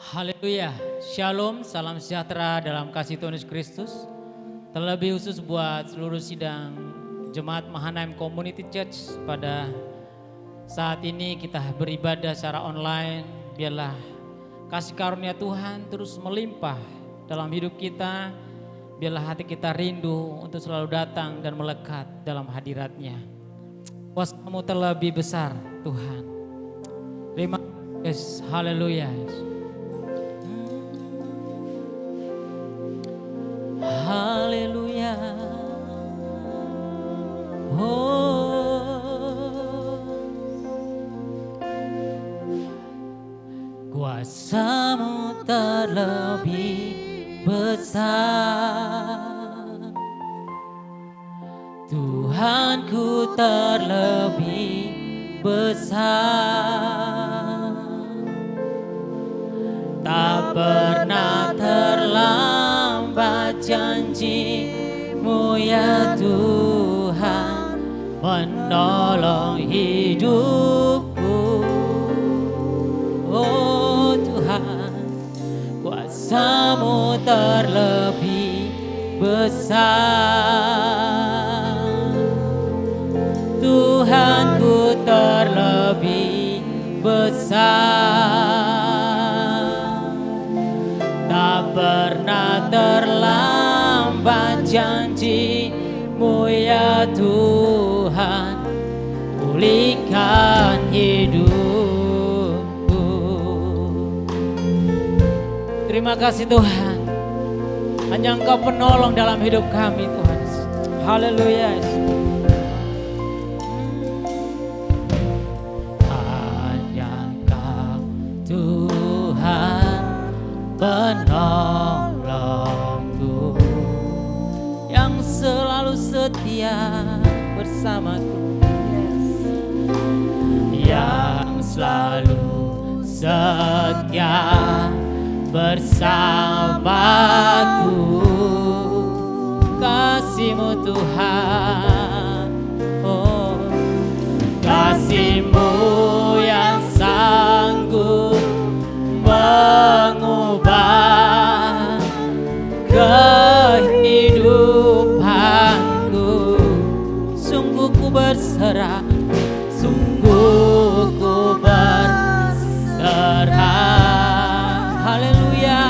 Haleluya, Shalom, salam sejahtera dalam kasih Tuhan Yesus Kristus. Terlebih khusus buat seluruh sidang Jemaat Mahanaim Community Church pada saat ini kita beribadah secara online. Biarlah kasih karunia Tuhan terus melimpah dalam hidup kita. Biarlah hati kita rindu untuk selalu datang dan melekat dalam hadirat-Nya. Kuasa-Mu terlebih besar Tuhan. Terima kasih, haleluya. Haleluya. Kuasa-Mu terlebih besar, Tuhanku terlebih besar, tak pernah terlambat janji-Mu ya Tuhan, menolong hidupku. Oh Tuhan, kuasa-Mu terlebih besar, Tuhanku terlebih besar, tak pernah terlambat janji-Mu ya Tuhan, pulihkan hidupku. Terima kasih Tuhan, hanya Engkau penolong dalam hidup kami Tuhan. Haleluya. Hanya Engkau Tuhan penolongku, yang selalu setia bersamaku, yang selalu setia bersamaku. Kasih-Mu Tuhan, oh kasih-Mu yang sanggup mengubah kehidupanku. Sungguh ku berserah, sungguh ku berserah. Haleluya.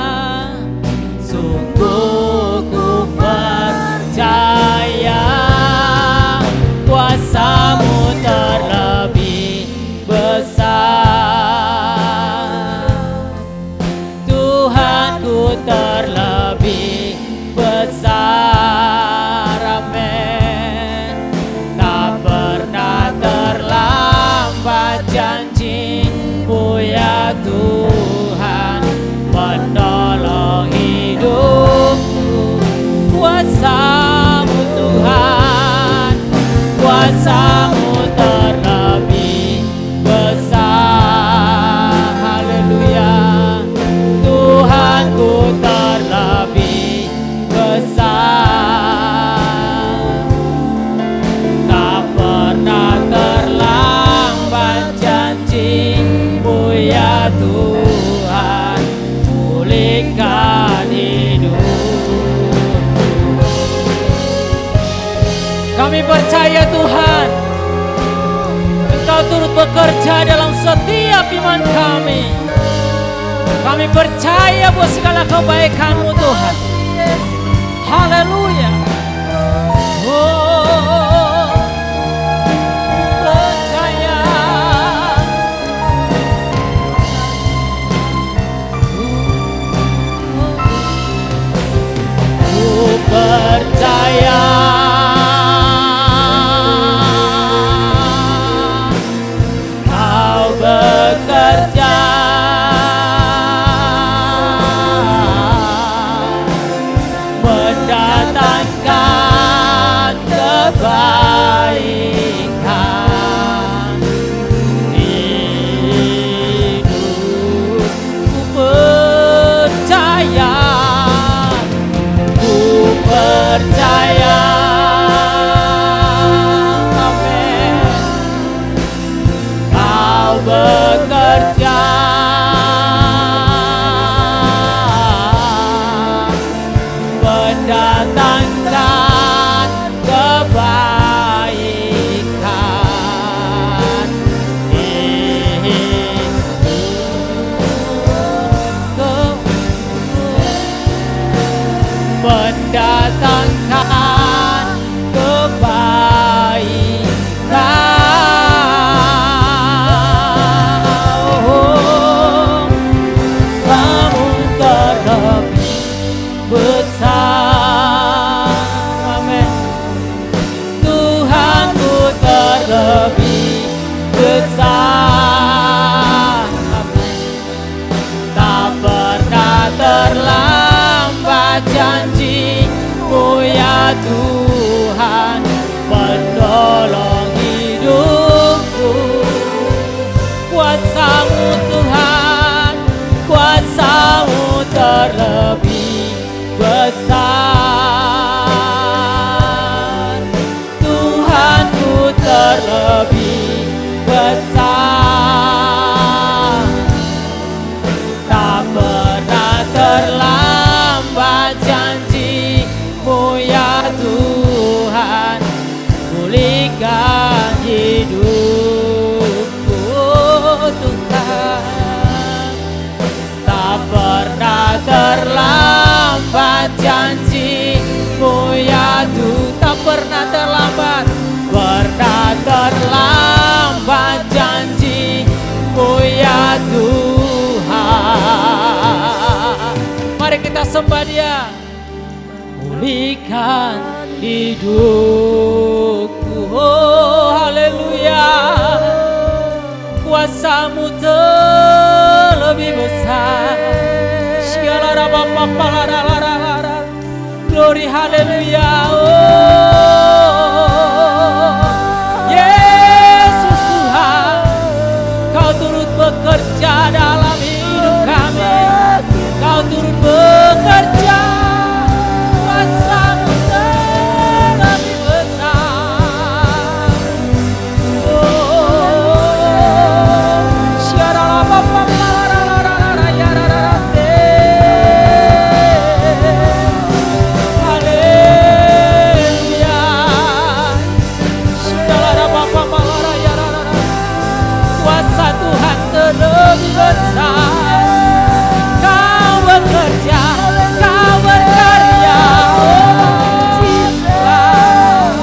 Sungguh ku percaya kuasa-Mu terlebih besar, Tuhanku terlebih besar. Amin. Tak pernah terlambat janji-Mu ya Tuhan, menolong hidupku. Kuasa-Mu Tuhan, kuasa-Mu terlebih besar. Haleluya. Tuhanku terlebih besar, tak pernah terlambat janji-Mu ya Tuhan, pulihkan hidupku. Kami percaya Tuhan, Engkau turut bekerja dalam setiap iman kami. Kami percaya buat segala kebaikan-Mu Tuhan. Haleluya. Oh, percaya. Ku percaya Kau bekerja mendatangkan mendatangkan kebaikan. Kamu terlebih besar. Amin. Tuhanku terlebih besar. Tak pernah terlambat janji-Mu ya Tuhan, menolong hidupku. Kuasa-Mu Tuhan, kuasa-Mu terlebih besar. Tuhanku terlebih besar. Tak pernah terlambat janji-Mu ya Tuhan, pulihkan hidupku Tuhan. Tak pernah terlambat janji-Mu ya Tuhan. Tak pernah terlambat, pernah terlambat janji-Mu ya Tuhan. Mari kita sembah Dia. Pulihkan hidupku, oh haleluya. Kuasa-Mu terlebih besar. Segala raba-raba, glory haleluya. Oh Yesus Tuhan, Kau turut bekerja dalam hidup kami. Kau turut bekerja. Kuasa-Mu terlebih besar. Oh siara bapa haleluya. Segala bapa kuasa Tuhan terlebih besar. Kau bekerja, Kau berkarya, oh Tuhan.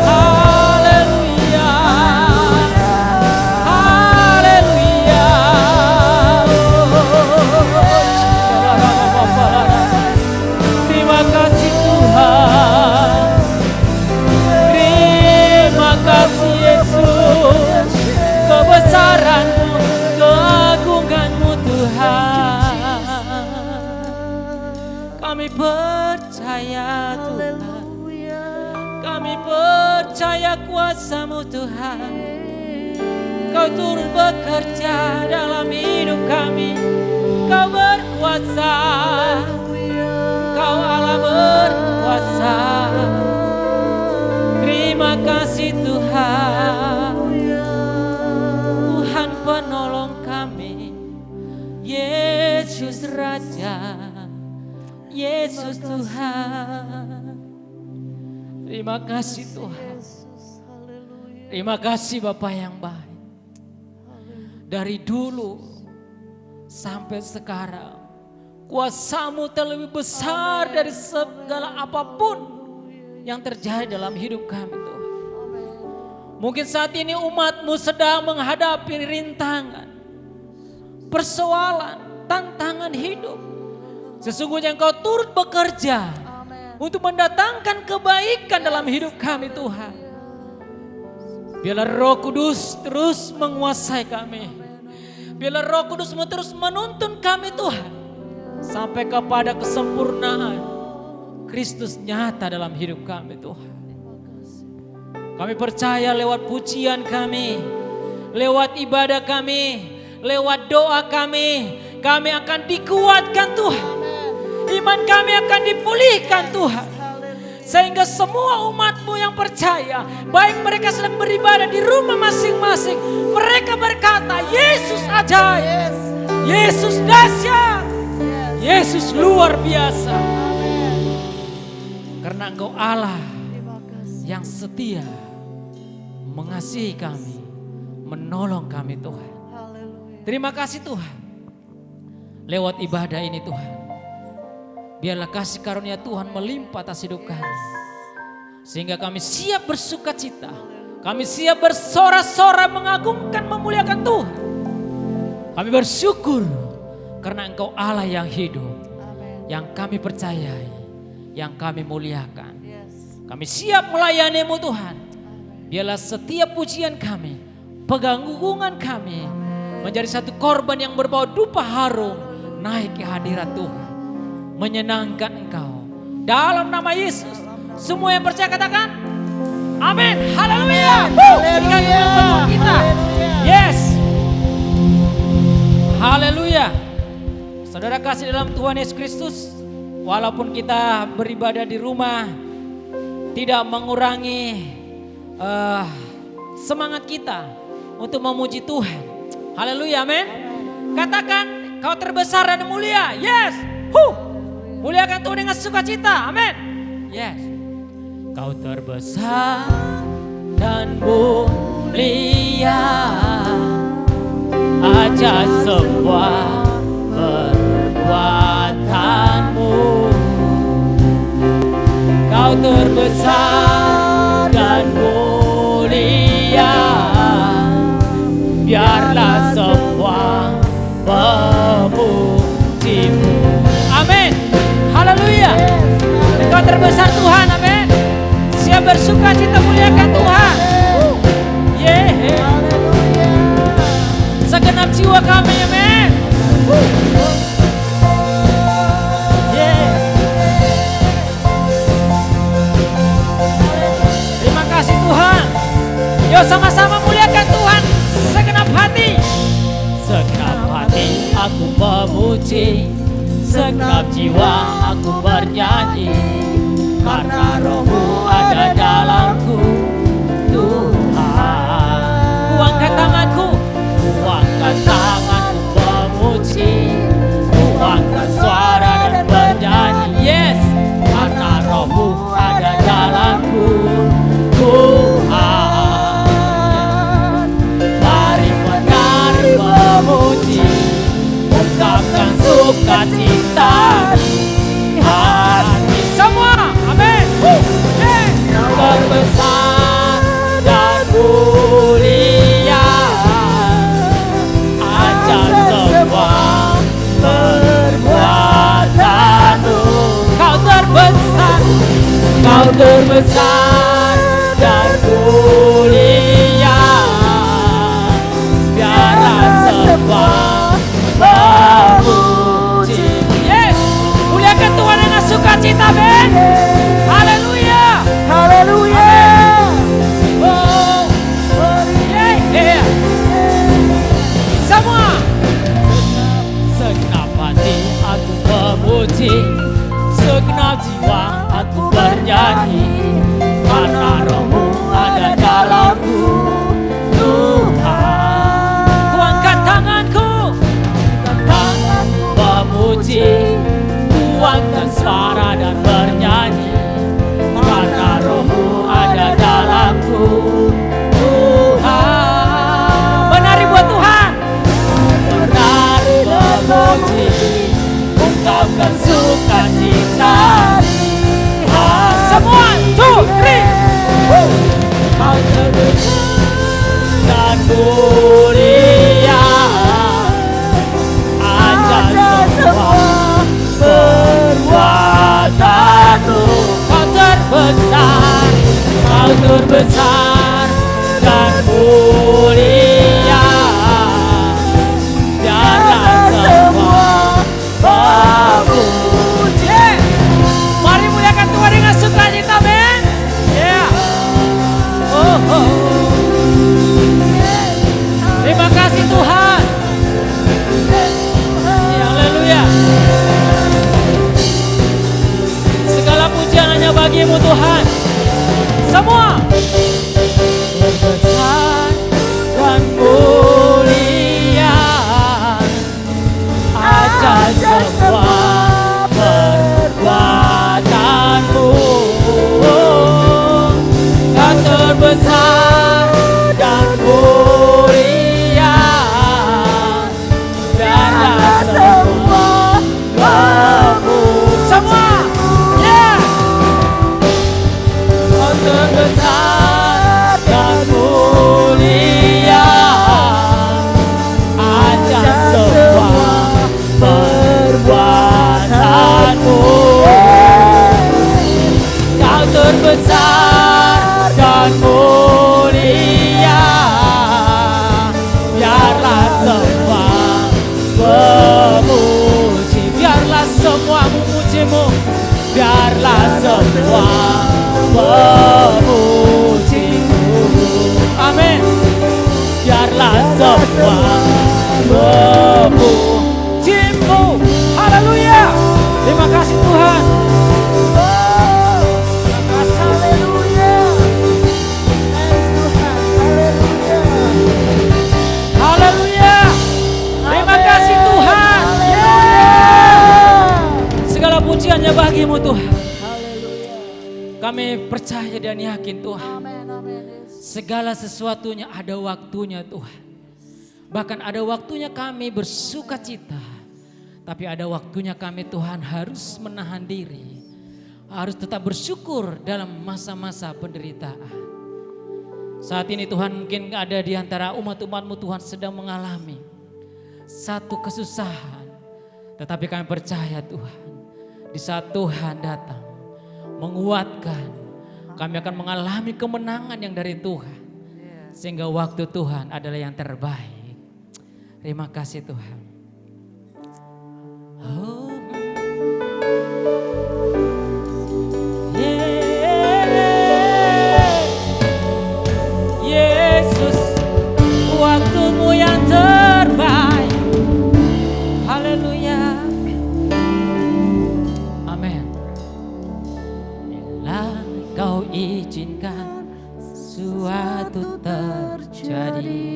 Haleluya, haleluya. Terima kasih Tuhan. Terima kasih Yesus, kebesaran-Mu, keagungan-Mu Tuhan. Kami percaya Tuhan, kami percaya kuasa-Mu Tuhan. Kau turut bekerja dalam hidup kami. Kau berkuasa, Kau Allah berkuasa. Terima kasih Tuhan, Tuhan penolong kami. Yesus Raja, Yesus Tuhan. Terima kasih Tuhan. Terima kasih Bapa yang baik. Dari dulu sampai sekarang, kuasa-Mu terlebih besar dari segala apapun yang terjadi dalam hidup kami Tuhan. Mungkin saat ini umat-Mu sedang menghadapi rintangan, persoalan, tantangan hidup. Sesungguhnya Engkau turut bekerja untuk mendatangkan kebaikan dalam hidup kami Tuhan. Biarlah Roh Kudus terus menguasai kami. Biarlah Roh Kudus-Mu terus menuntun kami Tuhan, sampai kepada kesempurnaan Kristus nyata dalam hidup kami Tuhan. Kami percaya lewat pujian kami, lewat ibadah kami, lewat doa kami akan dikuatkan Tuhan. Iman kami akan dipulihkan Tuhan. Sehingga semua umat-Mu yang percaya, baik mereka sedang beribadah di rumah masing-masing, mereka berkata, Yesus ajaib, Yesus dahsyat, Yesus luar biasa. Karena Engkau Allah yang setia, mengasihi kami, menolong kami Tuhan. Terima kasih Tuhan. lewat ibadah ini Tuhan. Biarlah kasih karunia Tuhan melimpah atas hidup kami. Sehingga kami siap bersuka cita. Kami siap bersorak-sorai mengagungkan, memuliakan Tuhan. Kami bersyukur karena Engkau Allah yang hidup. Yang kami percayai, yang kami muliakan. Kami siap melayani-Mu Tuhan. Biarlah setiap pujian kami, pengagungan kami menjadi satu korban yang berbau dupa harum naik ke hadirat Tuhan. Menyenangkan Engkau. Dalam nama Yesus. Semua yang percaya katakan amin. Haleluya. Kita. Yes. Haleluya. Saudara kasih dalam Tuhan Yesus Kristus. Walaupun kita beribadah di rumah, tidak mengurangi semangat kita untuk memuji Tuhan. Haleluya, amin. Katakan kau terbesar dan mulia. Yes. Muliakan Tuhan dengan sukacita. Amin. Yes. Kau terbesar dan mulia aja semua perbuatanmu. Kau terbesar dan mulia, biarlah semua memujimu. Amin. Haleluya. Engkau terbesar Tuhan. Amin. Siap bersuka cita muliakan Tuhan. Segenap jiwa kami. Amin. Terima kasih Tuhan. Yuk sama-sama muliakan Tuhan. Segenap hati. Segenap hati aku memuji, segenap jiwa aku bernyanyi, karena Roh-Mu ada dalamku Tuhan. Ku angkat tanganku, memuji, ku angkat suara dan bernyanyi. Yes, karena Roh-Mu ada dalamku Tuhan. Mari menari memuji, ungkapkan sukacita di hati semua. Amin. Terbesar dan mulia aja semua perbuatanmu. Kau terbesar dan mulia, biarlah semua memuji. Yes, muliakan Tuhan dengan sukacita, Ben. Haleluya. Haleluya. Oh, yeah. Semua. Segenap hati aku memuji, segenap jiwa aku bernyanyi, karena Roh-Mu ada dalamku Tuhan. Ku angkat tanganku memuji, ku angkat suara dan bernyanyi, karena Roh-Mu ada dalamku Tuhan. Menari buat Tuhan, menari memuji, ungkapkan sukacita semua memujimu. Amin. Biarlah semua memujimu. Haleluya. Terima kasih Tuhan. Pujiannya bagimu Tuhan. Kami percaya dan yakin Tuhan. Segala sesuatunya ada waktunya Tuhan. Bahkan ada waktunya kami bersuka cita. Tapi ada waktunya kami Tuhan harus menahan diri. Harus tetap bersyukur dalam masa-masa penderitaan. Saat ini Tuhan mungkin ada di antara umat-umatmu Tuhan sedang mengalami satu kesusahan. Tetapi kami percaya Tuhan. Di saat Tuhan datang menguatkan, kami akan mengalami kemenangan yang dari Tuhan. Sehingga waktu Tuhan adalah yang terbaik. Terima kasih Tuhan. Oh. Yesus, waktumu yang terbaik. Haleluya. Kau izinkan sesuatu terjadi.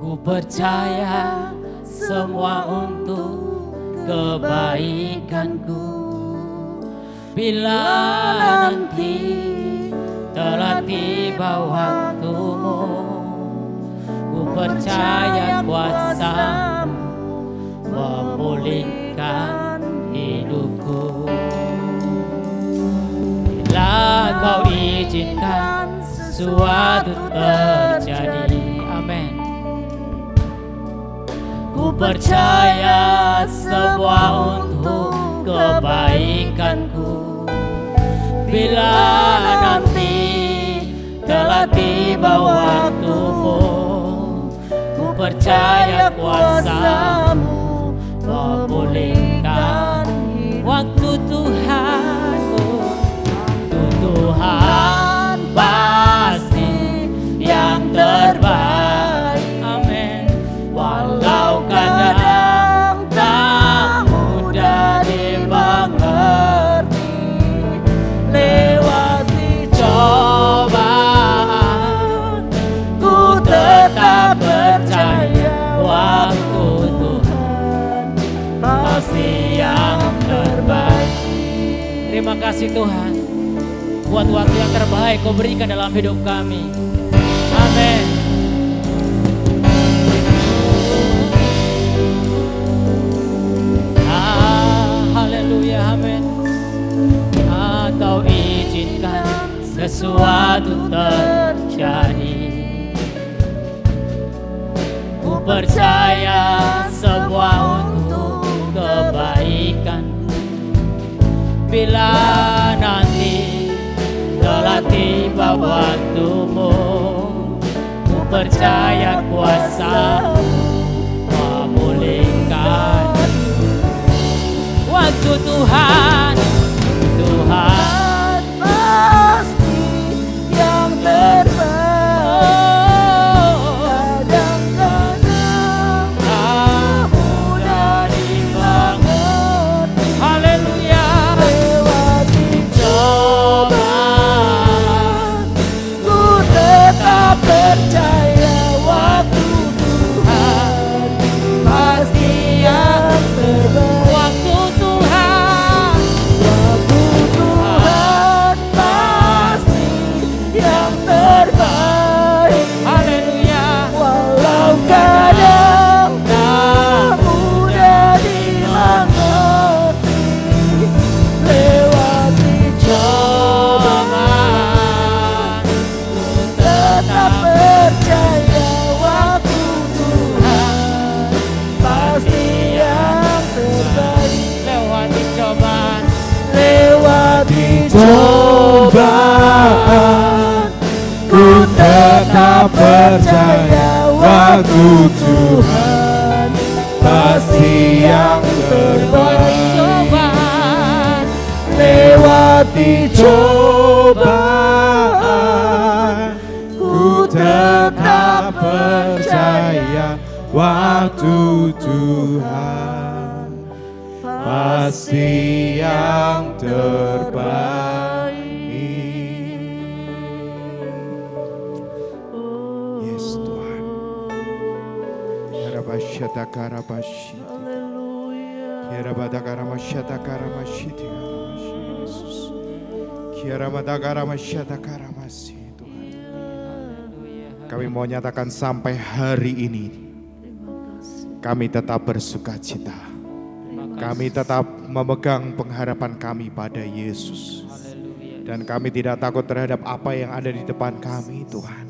Ku percaya semua untuk kebaikanku. Bila nanti telah tiba waktumu, ku percaya kuasa-Mu memulihkan hidupku. Bila kau izinkan sesuatu terjadi. Amin. Ku percaya semua untuk kebaikanku. Bila nanti telah tiba waktumu, ku percaya kuasa-Mu memulihkan waktu Tuhan. Tuhan pasti yang terbaik. Amin. Walau kadang tak mudah dimengerti, lewati cobaan, ku tetap percaya waktu Tuhan pasti yang terbaik. Terima kasih Tuhan. Buat waktu yang terbaik kau berikan dalam hidup kami. Amin. Haleluya, amin. Kau izinkan sesuatu terjadi. Ku percaya semua untuk kebaikan. Bila nanti telah tiba waktumu, ku percaya kuasa-Mu memulihkan waktu Tuhan. Tuhan pasti yang terbaik. Kadang-kadang tak mudah dimengerti. Haleluya. Lewati cobaan, ku tetap percaya waktu Tuhan pasti yang terbaik. Waktu Tuhan pasti yang terbaik. Haleluya. Walau kadang tak mudah dimengerti, lewati cobaan, ku tetap percaya waktu Tuhan pasti yang terbaik. Lewati cobaan, ku tetap percaya waktu Tuhan pasti yang terbaik. melewati cobaan, ku tetap percaya waktu Tuhan pasti yang terbaik. Yes Tuhan. Kami mau nyatakan sampai hari ini kami tetap bersuka cita. Kami tetap memegang pengharapan kami pada Yesus. Dan kami tidak takut terhadap apa yang ada di depan kami Tuhan.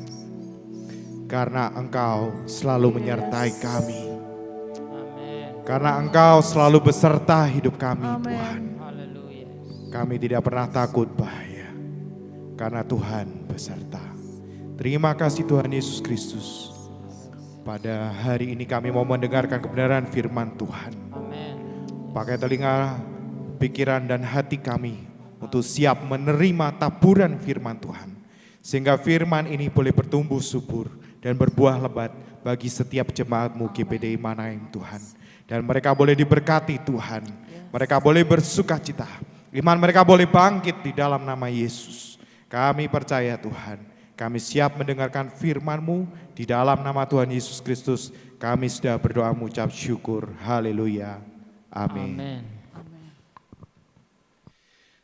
Karena Engkau selalu menyertai kami. Karena Engkau selalu beserta hidup kami Tuhan. Kami tidak pernah takut bahaya. Karena Tuhan beserta. Terima kasih Tuhan Yesus Kristus. Pada hari ini kami mau mendengarkan kebenaran firman Tuhan. Pakai telinga, pikiran dan hati kami untuk siap menerima taburan firman Tuhan. Sehingga firman ini boleh bertumbuh subur dan berbuah lebat bagi setiap jemaat-Mu GPDI Manaim Tuhan. Dan mereka boleh diberkati Tuhan. Mereka boleh bersuka cita. Iman mereka boleh bangkit di dalam nama Yesus. Kami percaya Tuhan. Kami siap mendengarkan firman-Mu di dalam nama Tuhan Yesus Kristus. Kami sudah berdoa mengucap syukur. Haleluya. Amin.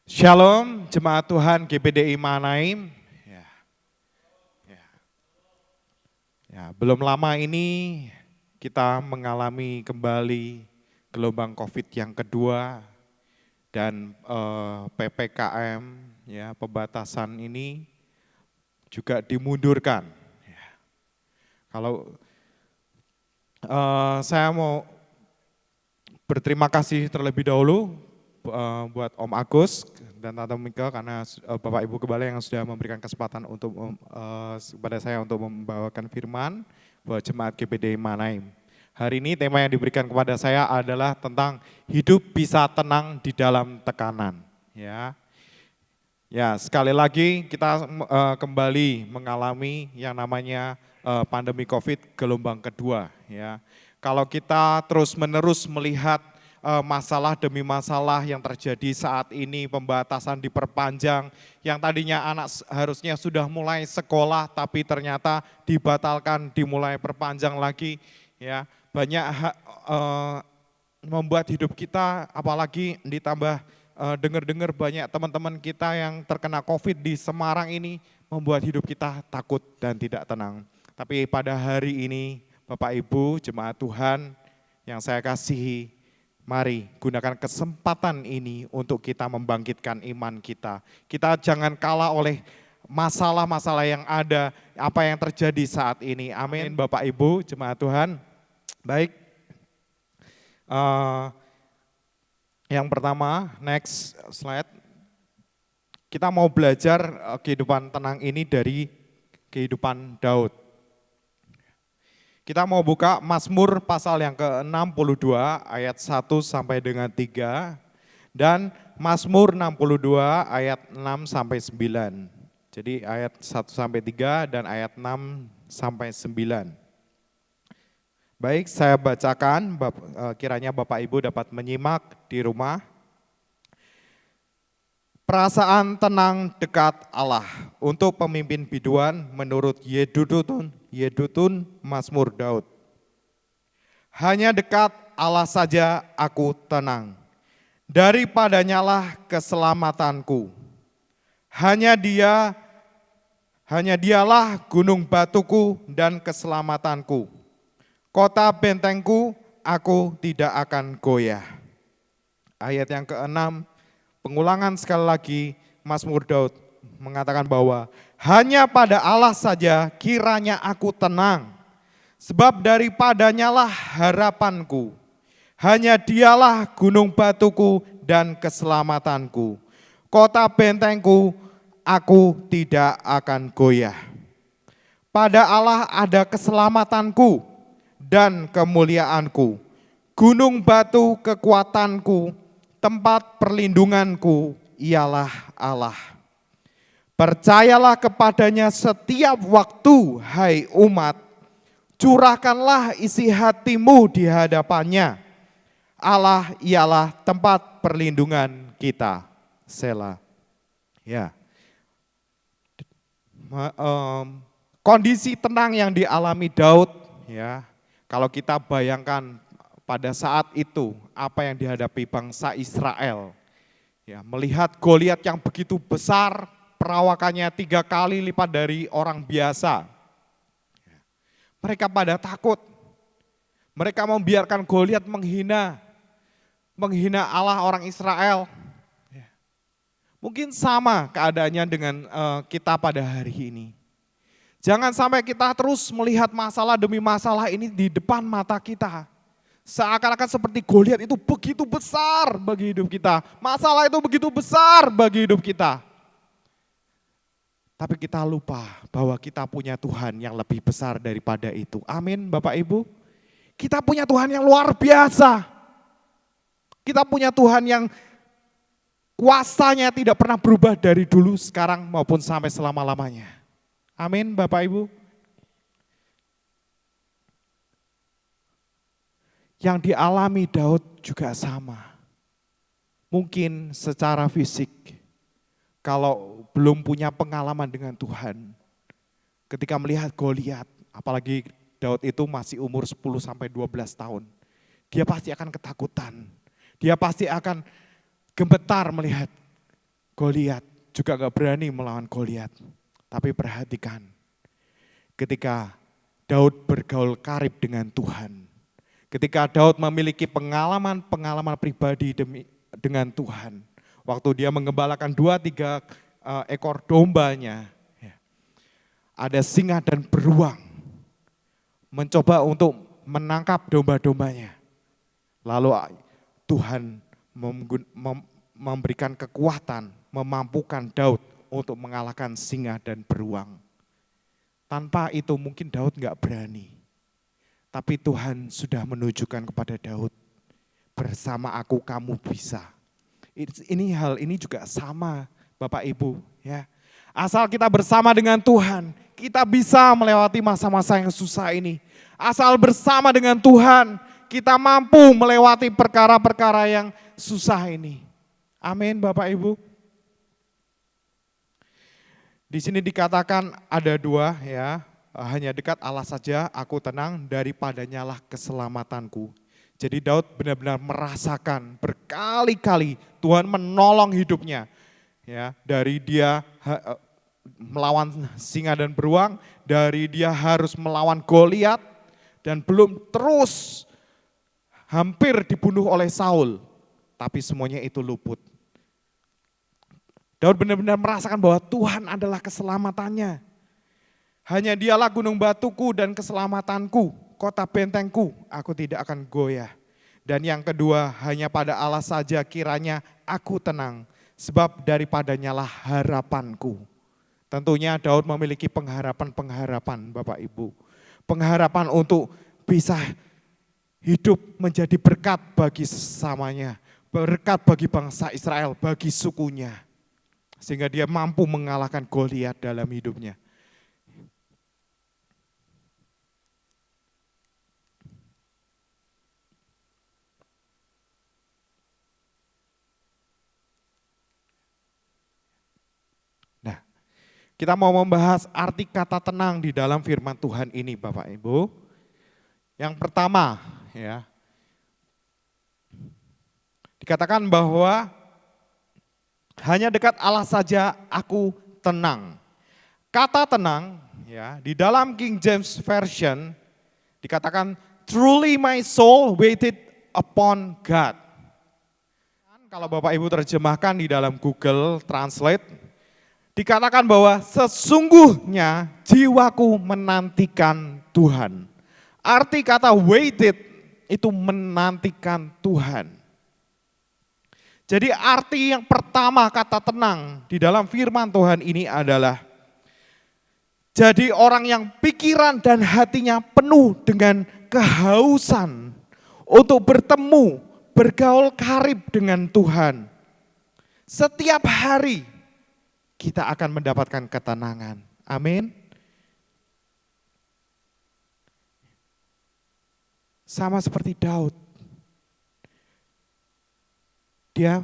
Shalom jemaat Tuhan GPDI Manaim. Belum lama ini kita mengalami kembali gelombang COVID yang kedua dan PPKM pembatasan ini juga dimundurkan. Kalau saya mau berterima kasih terlebih dahulu buat Om Agus dan Tante Mika karena Bapak Ibu Gembala yang sudah memberikan kesempatan untuk kepada saya untuk membawakan firman buat jemaat GPDI Manaim. Hari ini tema yang diberikan kepada saya adalah tentang hidup bisa tenang di dalam tekanan. Ya, sekali lagi kita kembali mengalami yang namanya pandemi COVID gelombang kedua. Ya, kalau kita terus-menerus melihat masalah demi masalah yang terjadi saat ini, pembatasan diperpanjang, yang tadinya anak harusnya sudah mulai sekolah, tapi ternyata dibatalkan, dimulai perpanjang lagi. Ya, banyak membuat hidup kita, apalagi ditambah dengar-dengar banyak teman-teman kita yang terkena COVID di Semarang ini membuat hidup kita takut dan tidak tenang. Tapi pada hari ini Bapak Ibu jemaat Tuhan yang saya kasihi, mari gunakan kesempatan ini untuk kita membangkitkan iman kita. Kita jangan kalah oleh masalah-masalah yang ada, apa yang terjadi saat ini. Amin Bapak Ibu jemaat Tuhan. Baik. Yang pertama, next slide. Kita mau belajar kehidupan tenang ini dari kehidupan Daud. Kita mau buka Mazmur pasal yang ke-62 ayat 1 sampai dengan 3 dan Mazmur 62 ayat 6 sampai 9. Jadi ayat 1 sampai 3 dan ayat 6 sampai 9. Baik, saya bacakan, kiranya Bapak Ibu dapat menyimak di rumah. Perasaan tenang dekat Allah untuk pemimpin biduan menurut Yedutun Mazmur Daud. Hanya dekat Allah saja aku tenang, daripadanya lah keselamatanku. Hanya dialah gunung batuku dan keselamatanku. Kota bentengku, aku tidak akan goyah. Ayat yang ke-6, pengulangan sekali lagi, Mazmur Daud mengatakan bahwa hanya pada Allah saja kiranya aku tenang, sebab daripadanya lah harapanku. Hanya dialah gunung batuku dan keselamatanku. Kota bentengku, aku tidak akan goyah. Pada Allah ada keselamatanku dan kemuliaanku, gunung batu kekuatanku, tempat perlindunganku ialah Allah. Percayalah kepadanya setiap waktu, hai umat. Curahkanlah isi hatimu di hadapannya. Allah ialah tempat perlindungan kita. Selah. Ya. Kondisi tenang yang dialami Daud, ya. Kalau kita bayangkan pada saat itu apa yang dihadapi bangsa Israel, ya, melihat Goliat yang begitu besar, perawakannya 3 kali lipat dari orang biasa. Mereka pada takut. Mereka membiarkan Goliat menghina Allah orang Israel. Mungkin sama keadaannya dengan kita pada hari ini. Jangan sampai kita terus melihat masalah demi masalah ini di depan mata kita. Seakan-akan seperti Goliat itu begitu besar bagi hidup kita. Masalah itu begitu besar bagi hidup kita. Tapi kita lupa bahwa kita punya Tuhan yang lebih besar daripada itu. Amin Bapak Ibu. Kita punya Tuhan yang luar biasa. Kita punya Tuhan yang kuasanya tidak pernah berubah dari dulu, sekarang maupun sampai selama-lamanya. Amin Bapak Ibu. Yang dialami Daud juga sama. Mungkin secara fisik, kalau belum punya pengalaman dengan Tuhan, ketika melihat Goliat, apalagi Daud itu masih umur 10-12 tahun, dia pasti akan ketakutan. Dia pasti akan gemetar melihat Goliat, juga gak berani melawan Goliat. Tapi perhatikan, ketika Daud bergaul karib dengan Tuhan, ketika Daud memiliki pengalaman pribadi dengan Tuhan, waktu dia menggembalakan 2-3 ekor dombanya, ada singa dan beruang mencoba untuk menangkap domba-dombanya. Lalu Tuhan memberikan kekuatan, memampukan Daud untuk mengalahkan singa dan beruang. Tanpa itu mungkin Daud gak berani. Tapi Tuhan sudah menunjukkan kepada Daud, bersama aku kamu bisa. Hal ini juga sama Bapak Ibu, ya. Asal kita bersama dengan Tuhan, kita bisa melewati masa-masa yang susah ini. Asal bersama dengan Tuhan, kita mampu melewati perkara-perkara yang susah ini. Amin Bapak Ibu. Di sini dikatakan ada 2, ya. Hanya dekat Allah saja aku tenang, daripadanya lah keselamatanku. Jadi Daud benar-benar merasakan berkali-kali Tuhan menolong hidupnya. Ya, dari dia melawan singa dan beruang, dari dia harus melawan Goliat, dan belum terus hampir dibunuh oleh Saul. Tapi semuanya itu luput. Daud benar-benar merasakan bahwa Tuhan adalah keselamatannya. Hanya dialah gunung batuku dan keselamatanku, kota bentengku, aku tidak akan goyah. Dan yang kedua, hanya pada Allah saja kiranya aku tenang, sebab daripadanya lah harapanku. Tentunya Daud memiliki pengharapan Bapak Ibu. Pengharapan untuk bisa hidup menjadi berkat bagi sesamanya, berkat bagi bangsa Israel, bagi sukunya. Sehingga dia mampu mengalahkan Goliat dalam hidupnya. Nah, kita mau membahas arti kata tenang di dalam firman Tuhan ini Bapak Ibu. Yang pertama, ya, dikatakan bahwa hanya dekat Allah saja aku tenang. Kata tenang, ya, di dalam King James Version dikatakan truly my soul waited upon God. Kalau Bapak Ibu terjemahkan di dalam Google Translate, dikatakan bahwa sesungguhnya jiwaku menantikan Tuhan. Arti kata waited itu menantikan Tuhan. Jadi arti yang pertama kata tenang di dalam firman Tuhan ini adalah jadi orang yang pikiran dan hatinya penuh dengan kehausan untuk bertemu, bergaul karib dengan Tuhan. Setiap hari kita akan mendapatkan ketenangan. Amin. Sama seperti Daud, dia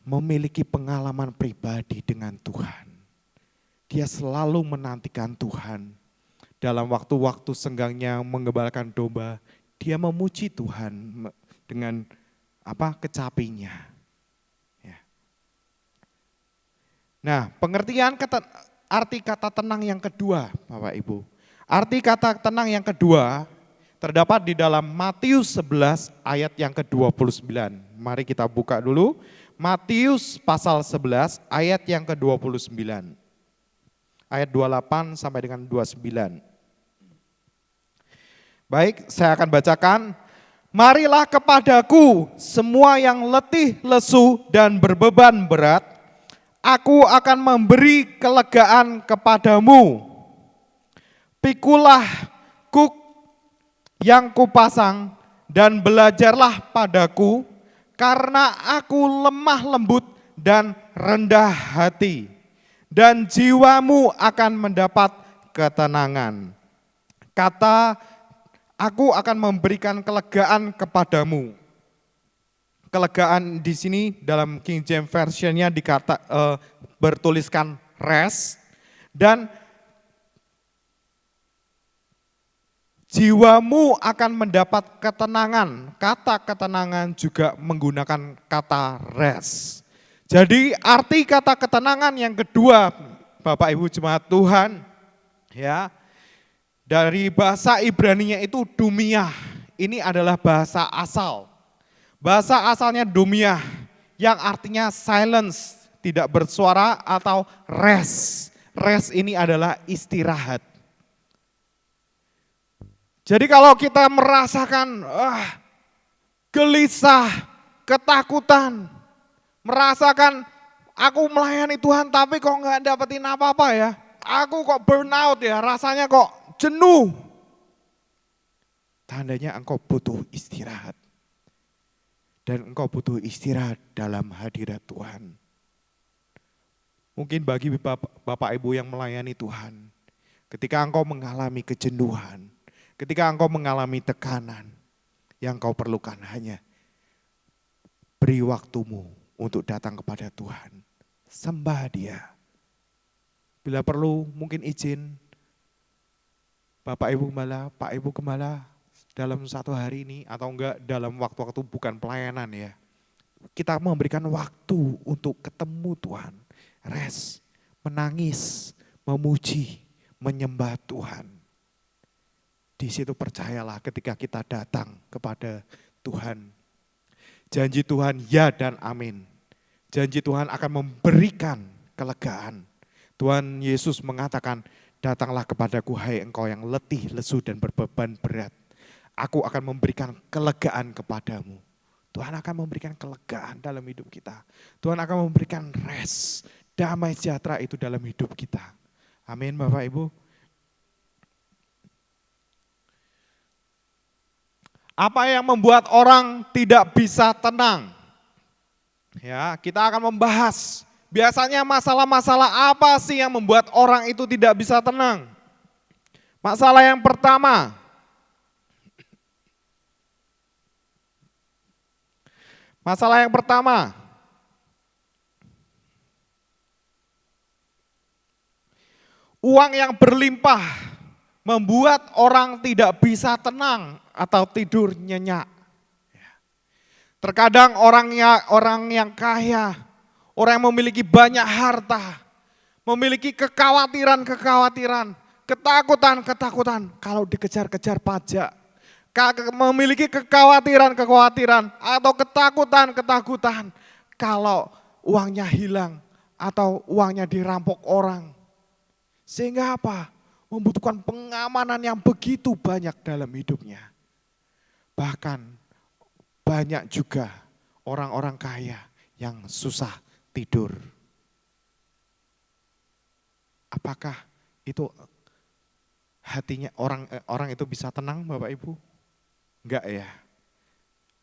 memiliki pengalaman pribadi dengan Tuhan. Dia selalu menantikan Tuhan. Dalam waktu-waktu senggangnya mengembalakan domba, dia memuji Tuhan dengan kecapinya. Ya. Nah, pengertian arti kata tenang yang kedua, Bapak Ibu. Arti kata tenang yang kedua terdapat di dalam Matius 11 ayat yang ke-29. Mari kita buka dulu. Matius pasal 11 ayat yang ke-29. Ayat 28 sampai dengan 29. Baik, saya akan bacakan. Marilah kepadaku semua yang letih, lesu dan berbeban berat. Aku akan memberi kelegaan kepadamu. Pikulah kuk yang kupasang dan belajarlah padaku, karena aku lemah lembut dan rendah hati, dan jiwamu akan mendapat ketenangan. Kata, aku akan memberikan kelegaan kepadamu. Kelegaan di sini dalam King James Version-nya bertuliskan rest, dan jiwamu akan mendapat ketenangan. Kata ketenangan juga menggunakan kata rest. Jadi arti kata ketenangan yang kedua, Bapak Ibu jemaat Tuhan, ya, dari bahasa Ibrani-nya itu dumiyah. Ini adalah bahasa asal. Bahasa asalnya dumiyah yang artinya silence, tidak bersuara, atau rest. Rest ini adalah istirahat. Jadi kalau kita merasakan gelisah, ketakutan, merasakan aku melayani Tuhan tapi kok nggak dapetin apa-apa ya, aku kok burnout ya, rasanya kok jenuh. Tandanya engkau butuh istirahat. Dan engkau butuh istirahat dalam hadirat Tuhan. Mungkin bagi Bapak Ibu yang melayani Tuhan, ketika engkau mengalami kejenuhan, ketika engkau mengalami tekanan, yang kau perlukan hanya beri waktumu untuk datang kepada Tuhan. Sembah Dia. Bila perlu mungkin izin Bapak Ibu Gembala, Pak Ibu Gembala dalam satu hari ini atau enggak dalam waktu-waktu bukan pelayanan ya. Kita memberikan waktu untuk ketemu Tuhan. Rest, menangis, memuji, menyembah Tuhan. Di situ percayalah ketika kita datang kepada Tuhan. Janji Tuhan ya dan amin. Janji Tuhan akan memberikan kelegaan. Tuhan Yesus mengatakan, datanglah kepadaku hai engkau yang letih, lesu dan berbeban berat. Aku akan memberikan kelegaan kepadamu. Tuhan akan memberikan kelegaan dalam hidup kita. Tuhan akan memberikan rest, damai sejahtera itu dalam hidup kita. Amin Bapak Ibu. Apa yang membuat orang tidak bisa tenang? Ya, kita akan membahas. Biasanya masalah-masalah apa sih yang membuat orang itu tidak bisa tenang? Masalah yang pertama, uang yang berlimpah membuat orang tidak bisa tenang atau tidur nyenyak. Terkadang orang yang kaya, orang yang memiliki banyak harta, memiliki kekhawatiran, ketakutan kalau dikejar-kejar pajak, memiliki kekhawatiran atau ketakutan kalau uangnya hilang atau uangnya dirampok orang. Sehingga apa? Membutuhkan pengamanan yang begitu banyak dalam hidupnya. Bahkan banyak juga orang-orang kaya yang susah tidur. Apakah itu hatinya orang itu bisa tenang Bapak Ibu? Enggak ya.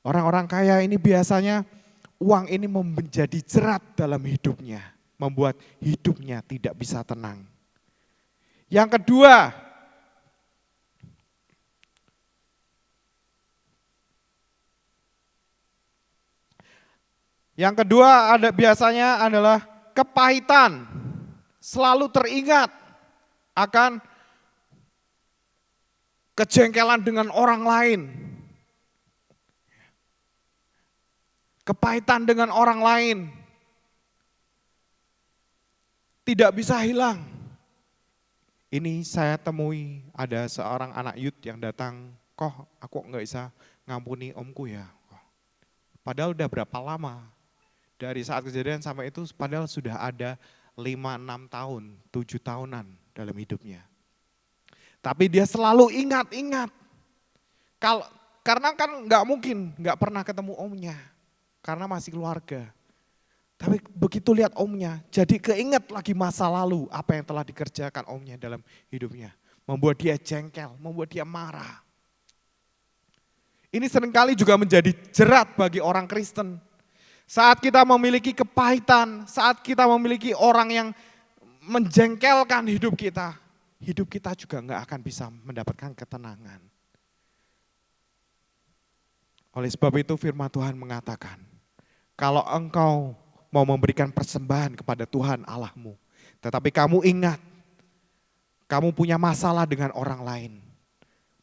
Orang-orang kaya ini biasanya uang ini menjadi jerat dalam hidupnya. membuat hidupnya tidak bisa tenang. Yang kedua, biasanya adalah kepahitan. Selalu teringat akan kejengkelan dengan orang lain. Kepahitan dengan orang lain. Tidak bisa hilang. Ini saya temui ada seorang anak youth yang datang, kok aku nggak bisa ngampuni omku ya. Padahal udah berapa lama. Dari saat kejadian sampai itu padahal sudah ada 5-6 tahun, 7 tahunan dalam hidupnya. Tapi dia selalu ingat. Karena kan nggak mungkin nggak pernah ketemu omnya. Karena masih keluarga. Tapi begitu lihat omnya, jadi keinget lagi masa lalu apa yang telah dikerjakan omnya dalam hidupnya. Membuat dia jengkel, membuat dia marah. Ini seringkali juga menjadi jerat bagi orang Kristen. Saat kita memiliki kepahitan, saat kita memiliki orang yang menjengkelkan hidup kita juga nggak akan bisa mendapatkan ketenangan. Oleh sebab itu firman Tuhan mengatakan, kalau engkau mau memberikan persembahan kepada Tuhan Allahmu, tetapi kamu ingat, kamu punya masalah dengan orang lain,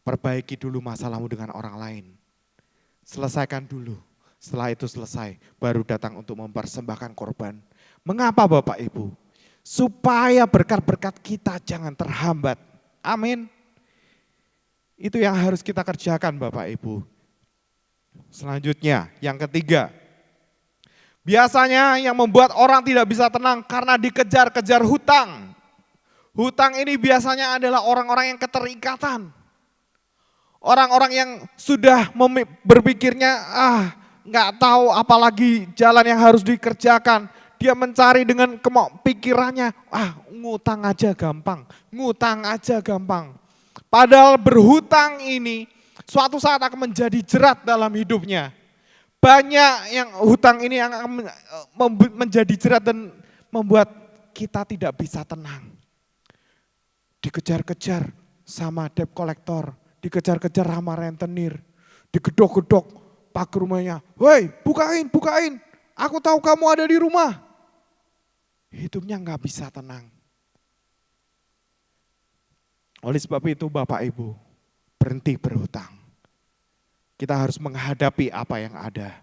perbaiki dulu masalahmu dengan orang lain. Selesaikan dulu, setelah itu selesai, baru datang untuk mempersembahkan korban. Mengapa Bapak Ibu? Supaya berkat-berkat kita jangan terhambat. Amin. Itu yang harus kita kerjakan Bapak Ibu. Selanjutnya, yang ketiga. Biasanya yang membuat orang tidak bisa tenang karena dikejar-kejar hutang. Hutang ini biasanya adalah orang-orang yang keterikatan. Orang-orang yang sudah berpikirnya, nggak tahu apalagi jalan yang harus dikerjakan. Dia mencari dengan pikirannya, ngutang aja gampang. Padahal berhutang ini suatu saat akan menjadi jerat dalam hidupnya. Banyak yang hutang ini yang akan menjadi jerat dan membuat kita tidak bisa tenang. Dikejar-kejar sama debt collector, dikejar-kejar sama rentenir, digedok-gedok pagar rumahnya. Woi, bukain, aku tahu kamu ada di rumah. Hidupnya nggak bisa tenang. Oleh sebab itu Bapak Ibu, berhenti berhutang. Kita harus menghadapi apa yang ada.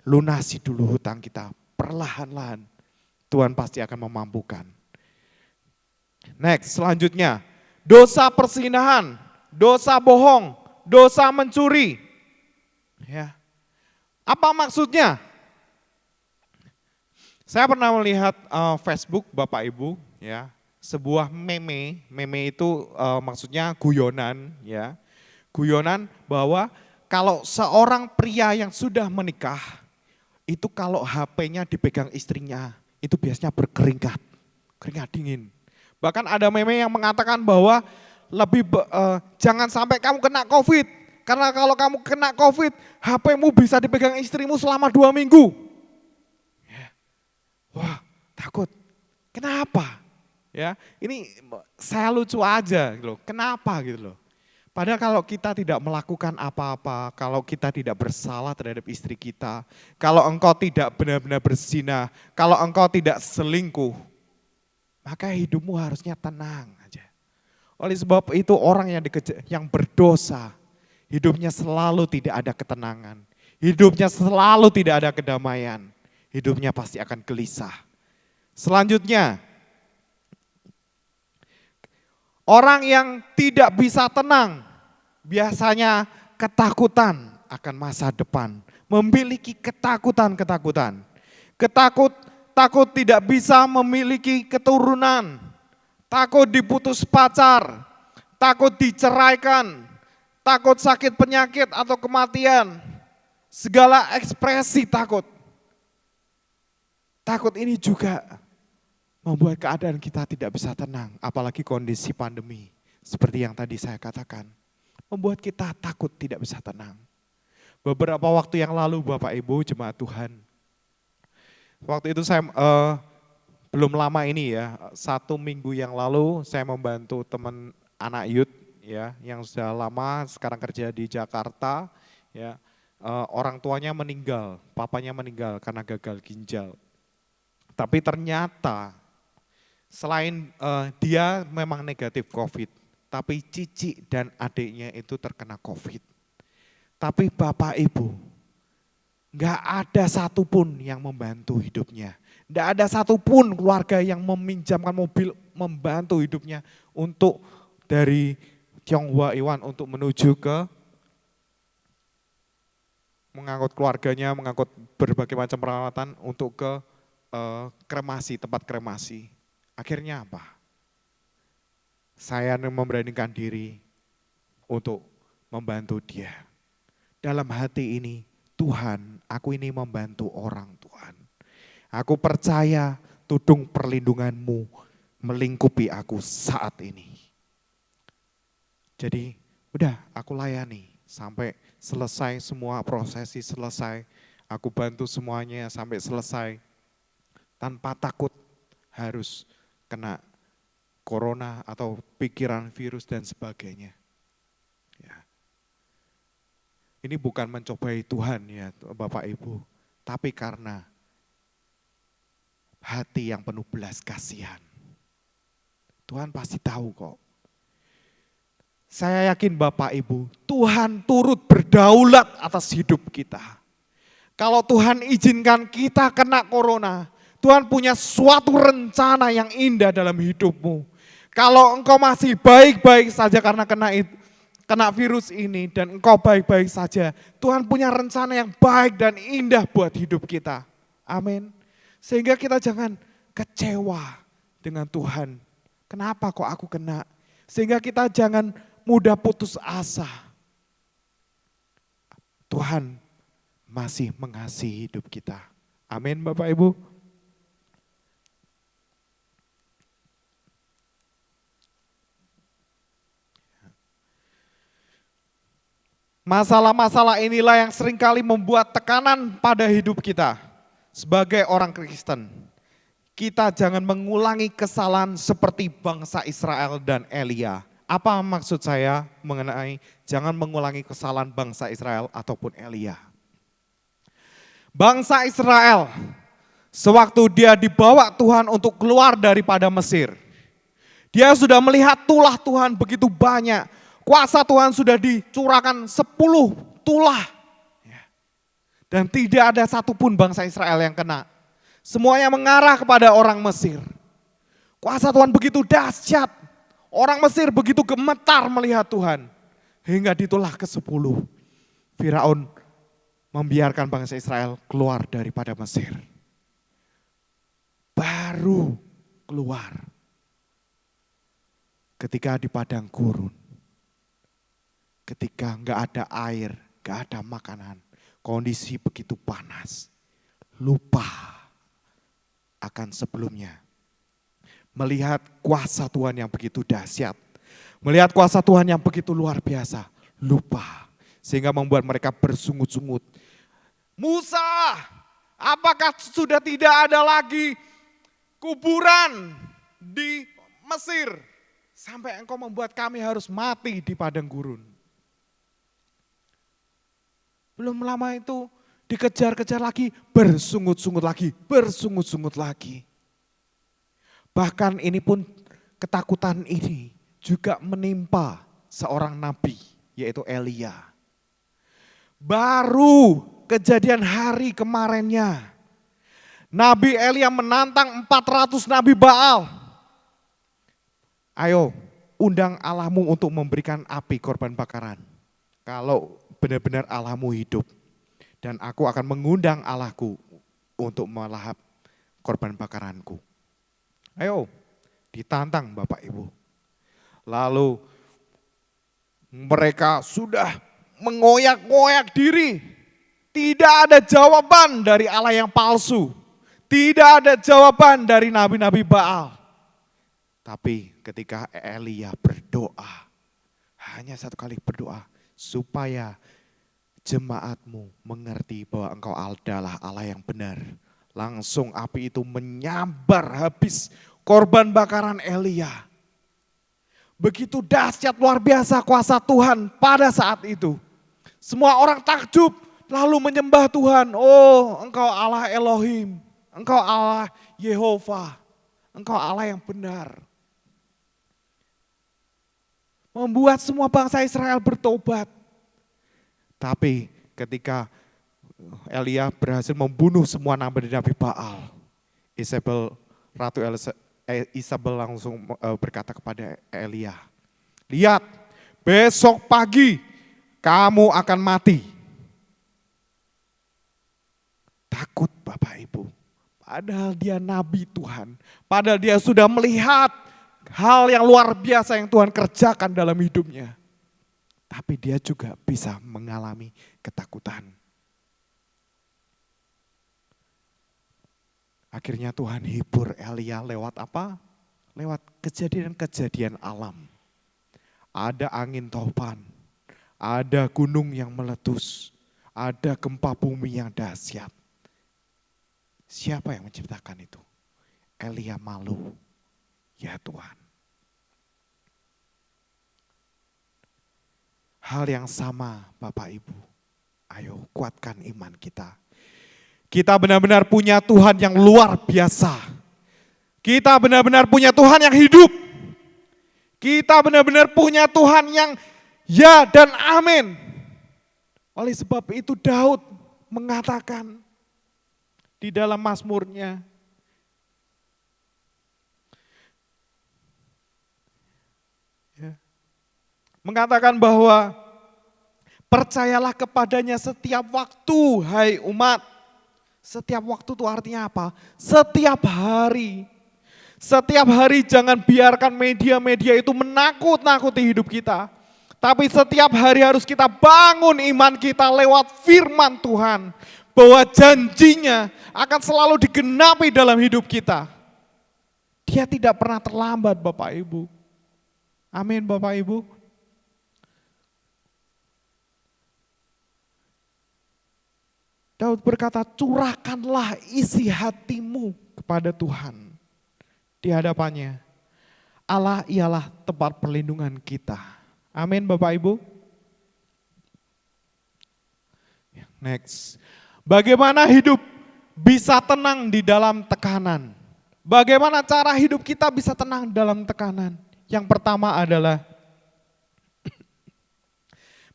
Lunasi dulu hutang kita, perlahan-lahan. Tuhan pasti akan memampukan. Next, selanjutnya. Dosa persinahan, dosa bohong, dosa mencuri. Ya. Apa maksudnya? Saya pernah melihat Facebook Bapak Ibu, ya, sebuah meme itu maksudnya guyonan, ya, guyonan bahwa kalau seorang pria yang sudah menikah, itu kalau HP-nya dipegang istrinya, itu biasanya berkeringat, keringat dingin. Bahkan ada meme yang mengatakan bahwa jangan sampai kamu kena COVID, karena kalau kamu kena COVID, HP-mu bisa dipegang istrimu selama 2 minggu. Wah, takut. Kenapa? Ya, ini saya lucu aja gitu loh. Kenapa gitu loh. Padahal kalau kita tidak melakukan apa-apa, kalau kita tidak bersalah terhadap istri kita, kalau engkau tidak benar-benar berzina, kalau engkau tidak selingkuh, maka hidupmu harusnya tenang aja. Oleh sebab itu orang yang berdosa, hidupnya selalu tidak ada ketenangan. Hidupnya selalu tidak ada kedamaian. Hidupnya pasti akan gelisah. Selanjutnya, orang yang tidak bisa tenang, biasanya ketakutan akan masa depan. Memiliki ketakutan. Takut tidak bisa memiliki keturunan. Takut diputus pacar. Takut diceraikan. Takut sakit penyakit atau kematian. Segala ekspresi takut. Takut ini juga membuat keadaan kita tidak bisa tenang, apalagi kondisi pandemi. Seperti yang tadi saya katakan, membuat kita takut tidak bisa tenang. Beberapa waktu yang lalu Bapak Ibu jemaat Tuhan, waktu itu saya belum lama ini ya, 1 minggu yang lalu saya membantu teman anak youth ya yang sudah lama sekarang kerja di Jakarta ya. Orang tuanya meninggal, papanya meninggal karena gagal ginjal. Tapi ternyata selain dia memang negatif COVID, tapi cici dan adiknya itu terkena COVID. Tapi bapak ibu, nggak ada satupun yang membantu hidupnya. Nggak ada satupun keluarga yang meminjamkan mobil membantu hidupnya untuk dari Tionghoa Iwan untuk menuju ke mengangkut keluarganya, mengangkut berbagai macam peralatan untuk ke kremasi, tempat kremasi. Akhirnya apa? Saya memberanikan diri untuk membantu dia. Dalam hati ini, Tuhan, aku ini membantu orang Tuhan. Aku percaya tudung perlindungan-Mu melingkupi aku saat ini. Jadi udah aku layani sampai selesai semua prosesi selesai. Aku bantu semuanya sampai selesai. Tanpa takut harus kena corona atau pikiran virus dan sebagainya. Ya. Ini bukan mencobai Tuhan ya Bapak Ibu. Tapi karena hati yang penuh belas kasihan. Tuhan pasti tahu kok. Saya yakin Bapak Ibu, Tuhan turut berdaulat atas hidup kita. Kalau Tuhan izinkan kita kena corona, Tuhan punya suatu rencana yang indah dalam hidupmu. Kalau engkau masih baik-baik saja karena kena virus ini dan engkau baik-baik saja, Tuhan punya rencana yang baik dan indah buat hidup kita. Amin. Sehingga kita jangan kecewa dengan Tuhan. Kenapa kok aku kena? Sehingga kita jangan mudah putus asa. Tuhan masih mengasihi hidup kita. Amin Bapak Ibu. Masalah-masalah inilah yang seringkali membuat tekanan pada hidup kita. Sebagai orang Kristen, kita jangan mengulangi kesalahan seperti bangsa Israel dan Elia. Apa maksud saya mengenai jangan mengulangi kesalahan bangsa Israel ataupun Elia? Bangsa Israel, sewaktu dia dibawa Tuhan untuk keluar daripada Mesir, dia sudah melihat tulah Tuhan begitu banyak. Kuasa Tuhan sudah dicurahkan 10 tulah. Dan tidak ada satupun bangsa Israel yang kena. Semuanya mengarah kepada orang Mesir. Kuasa Tuhan begitu dahsyat. Orang Mesir begitu gemetar melihat Tuhan. Hingga di tulah ke-10. Firaun membiarkan bangsa Israel keluar daripada Mesir. Baru keluar. Ketika di padang gurun. Ketika enggak ada air, enggak ada makanan. Kondisi begitu panas. Lupa akan sebelumnya. Melihat kuasa Tuhan yang begitu dahsyat. Melihat kuasa Tuhan yang begitu luar biasa. Lupa. Sehingga membuat mereka bersungut-sungut. Musa, apakah sudah tidak ada lagi kuburan di Mesir? Sampai engkau membuat kami harus mati di padang gurun. Belum lama itu dikejar-kejar lagi, bersungut-sungut lagi, bersungut-sungut lagi. Bahkan ini pun ketakutan ini juga menimpa seorang nabi yaitu Elia. Baru kejadian hari kemarinnya. Nabi Elia menantang 400 nabi Baal. Ayo undang Allahmu untuk memberikan api korban bakaran. Kalau benar-benar Allahmu hidup. Dan aku akan mengundang Allahku untuk melahap korban bakaranku. Ayo, ditantang Bapak Ibu. Lalu mereka sudah mengoyak-ngoyak diri. Tidak ada jawaban dari Allah yang palsu. Tidak ada jawaban dari nabi-nabi Baal. Tapi ketika Elia berdoa, hanya satu kali berdoa, supaya jemaatmu mengerti bahwa engkau adalah Allah yang benar. Langsung api itu menyambar habis korban bakaran Elia. Begitu dahsyat luar biasa kuasa Tuhan pada saat itu. Semua orang takjub lalu menyembah Tuhan. Oh, Engkau Allah Elohim, Engkau Allah Yehova, Engkau Allah yang benar. Membuat semua bangsa Israel bertobat. Tapi ketika Elia berhasil membunuh semua nabi-nabi Baal, Ratu Isabel langsung berkata kepada Elia, lihat besok pagi kamu akan mati. Takut Bapak Ibu, padahal dia nabi Tuhan, padahal dia sudah melihat hal yang luar biasa yang Tuhan kerjakan dalam hidupnya. Tapi dia juga bisa mengalami ketakutan. Akhirnya Tuhan hibur Elia lewat apa? Lewat kejadian-kejadian alam. Ada angin topan, ada gunung yang meletus, ada gempa bumi yang dahsyat. Siapa yang menciptakan itu? Elia malu. Ya Tuhan. Hal yang sama Bapak Ibu. Ayo kuatkan iman kita. Kita benar-benar punya Tuhan yang luar biasa. Kita benar-benar punya Tuhan yang hidup. Kita benar-benar punya Tuhan yang ya dan amin. Oleh sebab itu Daud mengatakan di dalam Mazmurnya, mengatakan bahwa percayalah kepadanya setiap waktu, hai umat. Setiap waktu itu artinya apa? Setiap hari. Setiap hari jangan biarkan media-media itu menakut-nakuti hidup kita. Tapi setiap hari harus kita bangun iman kita lewat firman Tuhan. Bahwa janjinya akan selalu digenapi dalam hidup kita. Dia tidak pernah terlambat Bapak Ibu. Amin Bapak Ibu. Daud berkata, curahkanlah isi hatimu kepada Tuhan. Di hadapannya, Allah ialah tempat perlindungan kita. Amin Bapak Ibu. Next. Bagaimana hidup bisa tenang di dalam tekanan? Bagaimana cara hidup kita bisa tenang dalam tekanan? Yang pertama adalah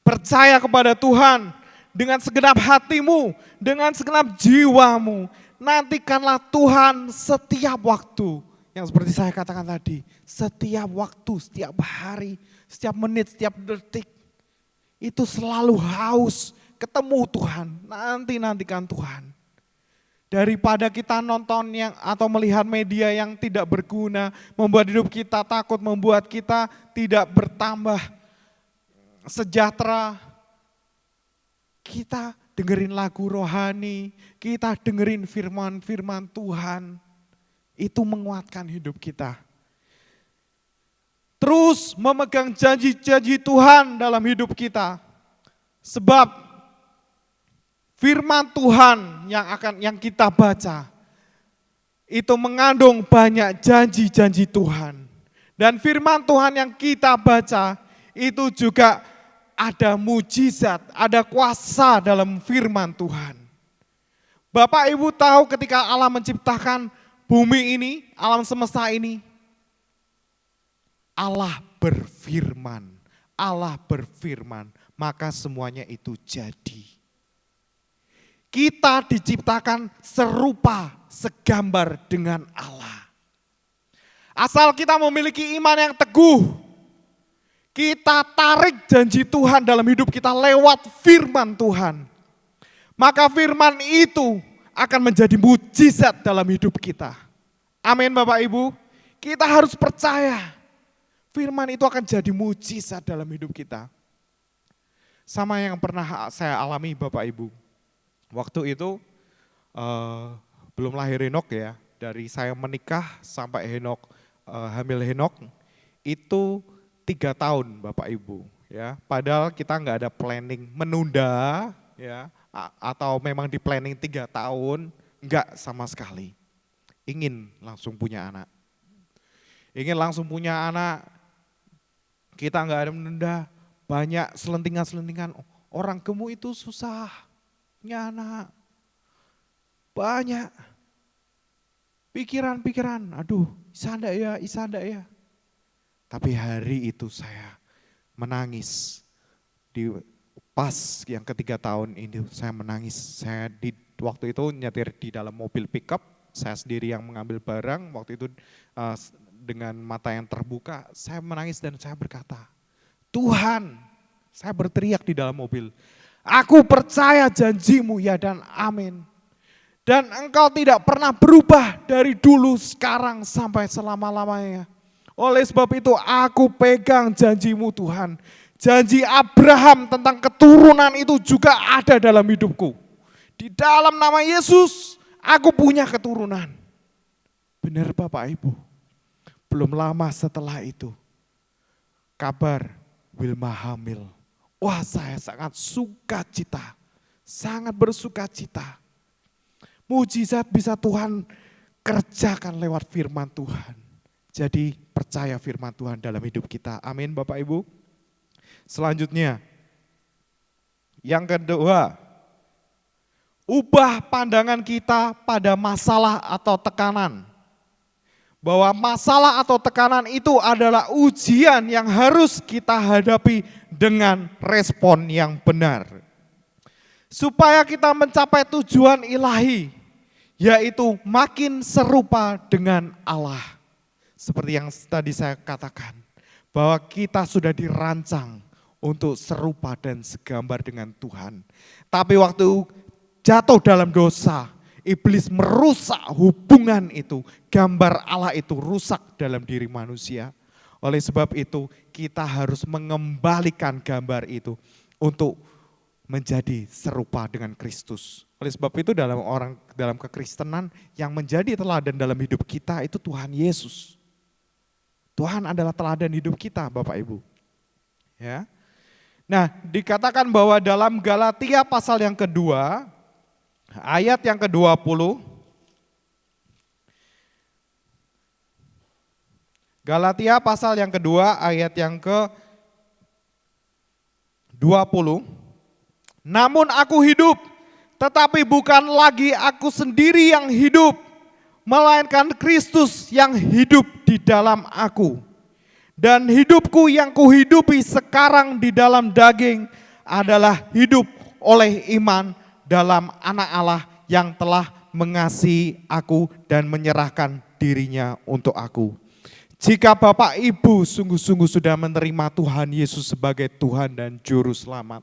percaya kepada Tuhan. Dengan segenap hatimu, dengan segenap jiwamu, nantikanlah Tuhan setiap waktu. Yang seperti saya katakan tadi, setiap waktu, setiap hari, setiap menit, setiap detik. Itu selalu haus ketemu Tuhan, nantikan Tuhan. Daripada kita nonton yang atau melihat media yang tidak berguna, membuat hidup kita takut, membuat kita tidak bertambah sejahtera. Kita dengerin lagu rohani, kita dengerin firman-firman Tuhan. Itu menguatkan hidup kita. Terus memegang janji-janji Tuhan dalam hidup kita. Sebab firman Tuhan yang kita baca itu mengandung banyak janji-janji Tuhan. Dan firman Tuhan yang kita baca itu juga ada mujizat, ada kuasa dalam firman Tuhan. Bapak Ibu tahu ketika Allah menciptakan bumi ini, alam semesta ini, Allah berfirman, maka semuanya itu jadi. Kita diciptakan serupa, segambar dengan Allah. Asal kita memiliki iman yang teguh, kita tarik janji Tuhan dalam hidup kita lewat firman Tuhan. Maka firman itu akan menjadi mujizat dalam hidup kita. Amin Bapak Ibu. Kita harus percaya firman itu akan jadi mujizat dalam hidup kita. Sama yang pernah saya alami Bapak Ibu. Waktu itu belum lahir Henok ya. Dari saya menikah sampai Henok hamil Henok itu 3 tahun Bapak Ibu ya. Padahal kita nggak ada planning menunda ya atau memang di planning 3 tahun Enggak sama sekali. Ingin langsung punya anak. Ingin langsung punya anak, kita enggak ada menunda. Banyak selentingan-selentingan, orang gemuk itu susah punya anak. Banyak pikiran-pikiran, aduh bisa enggak ya. Tapi hari itu saya menangis. Di pas yang ketiga tahun ini saya menangis. Saya waktu itu nyetir di dalam mobil pickup, saya sendiri yang mengambil barang. Waktu itu dengan mata yang terbuka, saya menangis dan saya berkata, Tuhan, saya berteriak di dalam mobil, aku percaya janjimu ya dan amin. Dan engkau tidak pernah berubah dari dulu, sekarang sampai selama-lamanya. Oleh sebab itu aku pegang janjimu Tuhan. Janji Abraham tentang keturunan itu juga ada dalam hidupku. Di dalam nama Yesus aku punya keturunan. Benar Bapak Ibu. Belum lama setelah itu kabar Wilma hamil. Wah, saya sangat sukacita. Sangat bersukacita. Mujizat bisa Tuhan kerjakan lewat firman Tuhan. Jadi percaya firman Tuhan dalam hidup kita. Amin Bapak Ibu. Selanjutnya, yang kedua, ubah pandangan kita pada masalah atau tekanan. Bahwa masalah atau tekanan itu adalah ujian yang harus kita hadapi dengan respon yang benar. Supaya kita mencapai tujuan ilahi, yaitu makin serupa dengan Allah. Seperti yang tadi saya katakan, bahwa kita sudah dirancang untuk serupa dan segambar dengan Tuhan. Tapi waktu jatuh dalam dosa, iblis merusak hubungan itu, gambar Allah itu rusak dalam diri manusia. Oleh sebab itu kita harus mengembalikan gambar itu untuk menjadi serupa dengan Kristus. Oleh sebab itu dalam kekristenan yang menjadi teladan dalam hidup kita itu Tuhan Yesus. Tuhan adalah teladan hidup kita Bapak Ibu. Ya. Nah, dikatakan bahwa dalam Galatia pasal yang kedua, ayat yang ke-20, Galatia pasal yang kedua, ayat yang ke-20, namun aku hidup, tetapi bukan lagi aku sendiri yang hidup, melainkan Kristus yang hidup di dalam aku. Dan hidupku yang kuhidupi sekarang di dalam daging adalah hidup oleh iman dalam Anak Allah yang telah mengasihi aku dan menyerahkan dirinya untuk aku. Jika Bapak Ibu sungguh-sungguh sudah menerima Tuhan Yesus sebagai Tuhan dan Juru Selamat,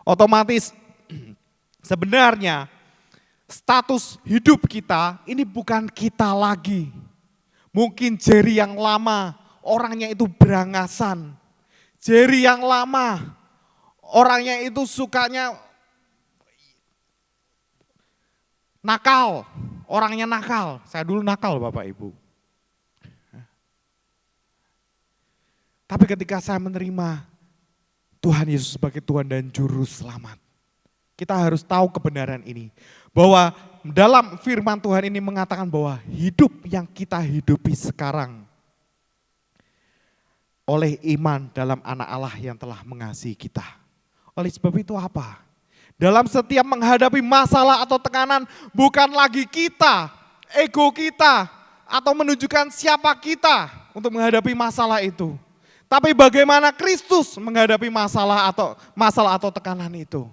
otomatis sebenarnya status hidup kita ini bukan kita lagi. Mungkin Jerry yang lama, orangnya itu berangasan. Jerry yang lama, orangnya itu sukanya nakal. Orangnya nakal. Saya dulu nakal Bapak Ibu. Tapi ketika saya menerima Tuhan Yesus sebagai Tuhan dan Juru Selamat, kita harus tahu kebenaran ini. Bahwa dalam firman Tuhan ini mengatakan bahwa hidup yang kita hidupi sekarang oleh iman dalam Anak Allah yang telah mengasihi kita. Oleh sebab itu apa? Dalam setiap menghadapi masalah atau tekanan, bukan lagi kita, ego kita, atau menunjukkan siapa kita untuk menghadapi masalah itu. Tapi bagaimana Kristus menghadapi masalah atau tekanan itu.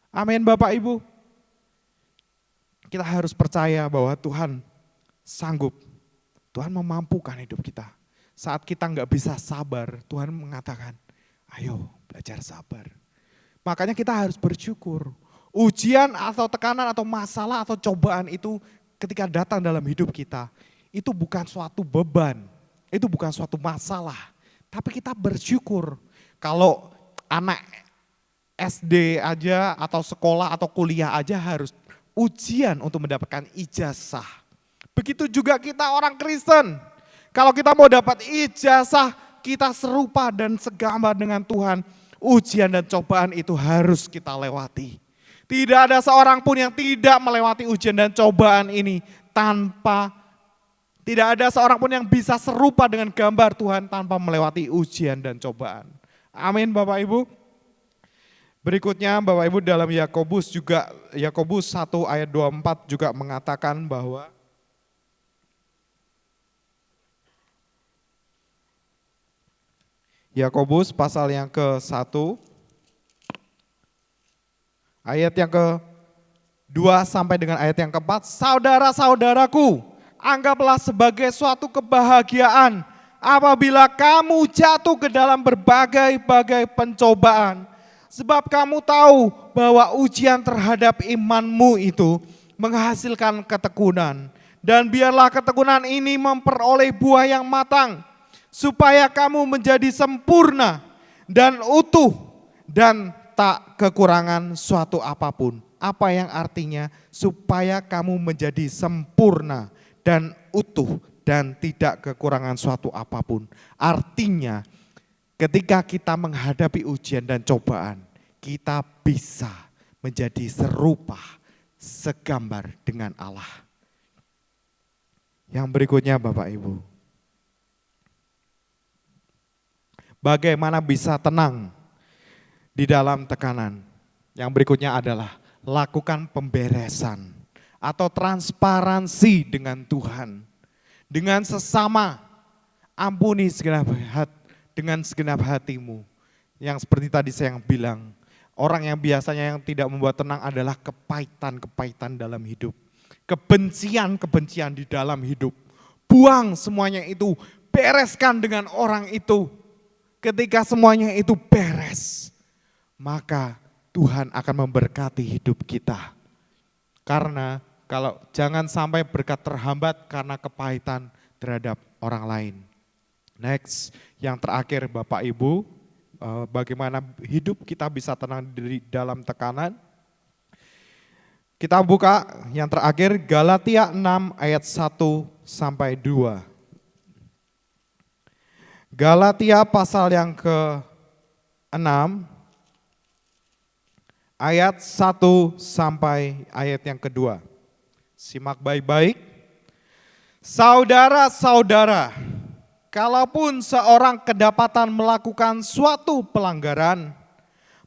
Amin Bapak Ibu. Kita harus percaya bahwa Tuhan sanggup. Tuhan memampukan hidup kita. Saat kita nggak bisa sabar, Tuhan mengatakan, ayo belajar sabar. Makanya kita harus bersyukur. Ujian atau tekanan atau masalah atau cobaan itu ketika datang dalam hidup kita, itu bukan suatu beban, itu bukan suatu masalah. Tapi kita bersyukur kalau anak SD aja atau sekolah atau kuliah aja harus ujian untuk mendapatkan ijazah. Begitu juga kita orang Kristen. Kalau kita mau dapat ijazah, kita serupa dan segambar dengan Tuhan. Ujian dan cobaan itu harus kita lewati. Tidak ada seorang pun yang tidak melewati ujian dan cobaan ini tidak ada seorang pun yang bisa serupa dengan gambar Tuhan tanpa melewati ujian dan cobaan. Amin Bapak Ibu. Berikutnya Bapak Ibu dalam Yakobus 1 ayat 24 juga mengatakan bahwa Yakobus pasal yang ke-1 ayat yang ke-2 sampai dengan ayat yang ke-4, saudara-saudaraku, anggaplah sebagai suatu kebahagiaan apabila kamu jatuh ke dalam berbagai-bagai pencobaan. Sebab kamu tahu bahwa ujian terhadap imanmu itu menghasilkan ketekunan. Dan biarlah ketekunan ini memperoleh buah yang matang, supaya kamu menjadi sempurna dan utuh dan tak kekurangan suatu apapun. Apa yang artinya supaya kamu menjadi sempurna dan utuh dan tidak kekurangan suatu apapun. Artinya ketika kita menghadapi ujian dan cobaan, kita bisa menjadi serupa, segambar dengan Allah. Yang berikutnya Bapak Ibu, bagaimana bisa tenang di dalam tekanan? Yang berikutnya adalah lakukan pemberesan atau transparansi dengan Tuhan. Dengan sesama, ampuni dengan segenap hatimu. Yang seperti tadi saya bilang, orang yang biasanya yang tidak membuat tenang adalah kepahitan-kepahitan dalam hidup. Kebencian-kebencian di dalam hidup. Buang semuanya itu, bereskan dengan orang itu. Ketika semuanya itu beres, maka Tuhan akan memberkati hidup kita. Karena kalau jangan sampai berkat terhambat karena kepahitan terhadap orang lain. Next, yang terakhir Bapak Ibu, bagaimana hidup kita bisa tenang di dalam tekanan. Kita buka yang terakhir Galatia 6 ayat 1 sampai 2. Galatia pasal yang ke-6 ayat 1 sampai ayat yang kedua. Simak baik-baik. Saudara-saudara, kalaupun seorang kedapatan melakukan suatu pelanggaran,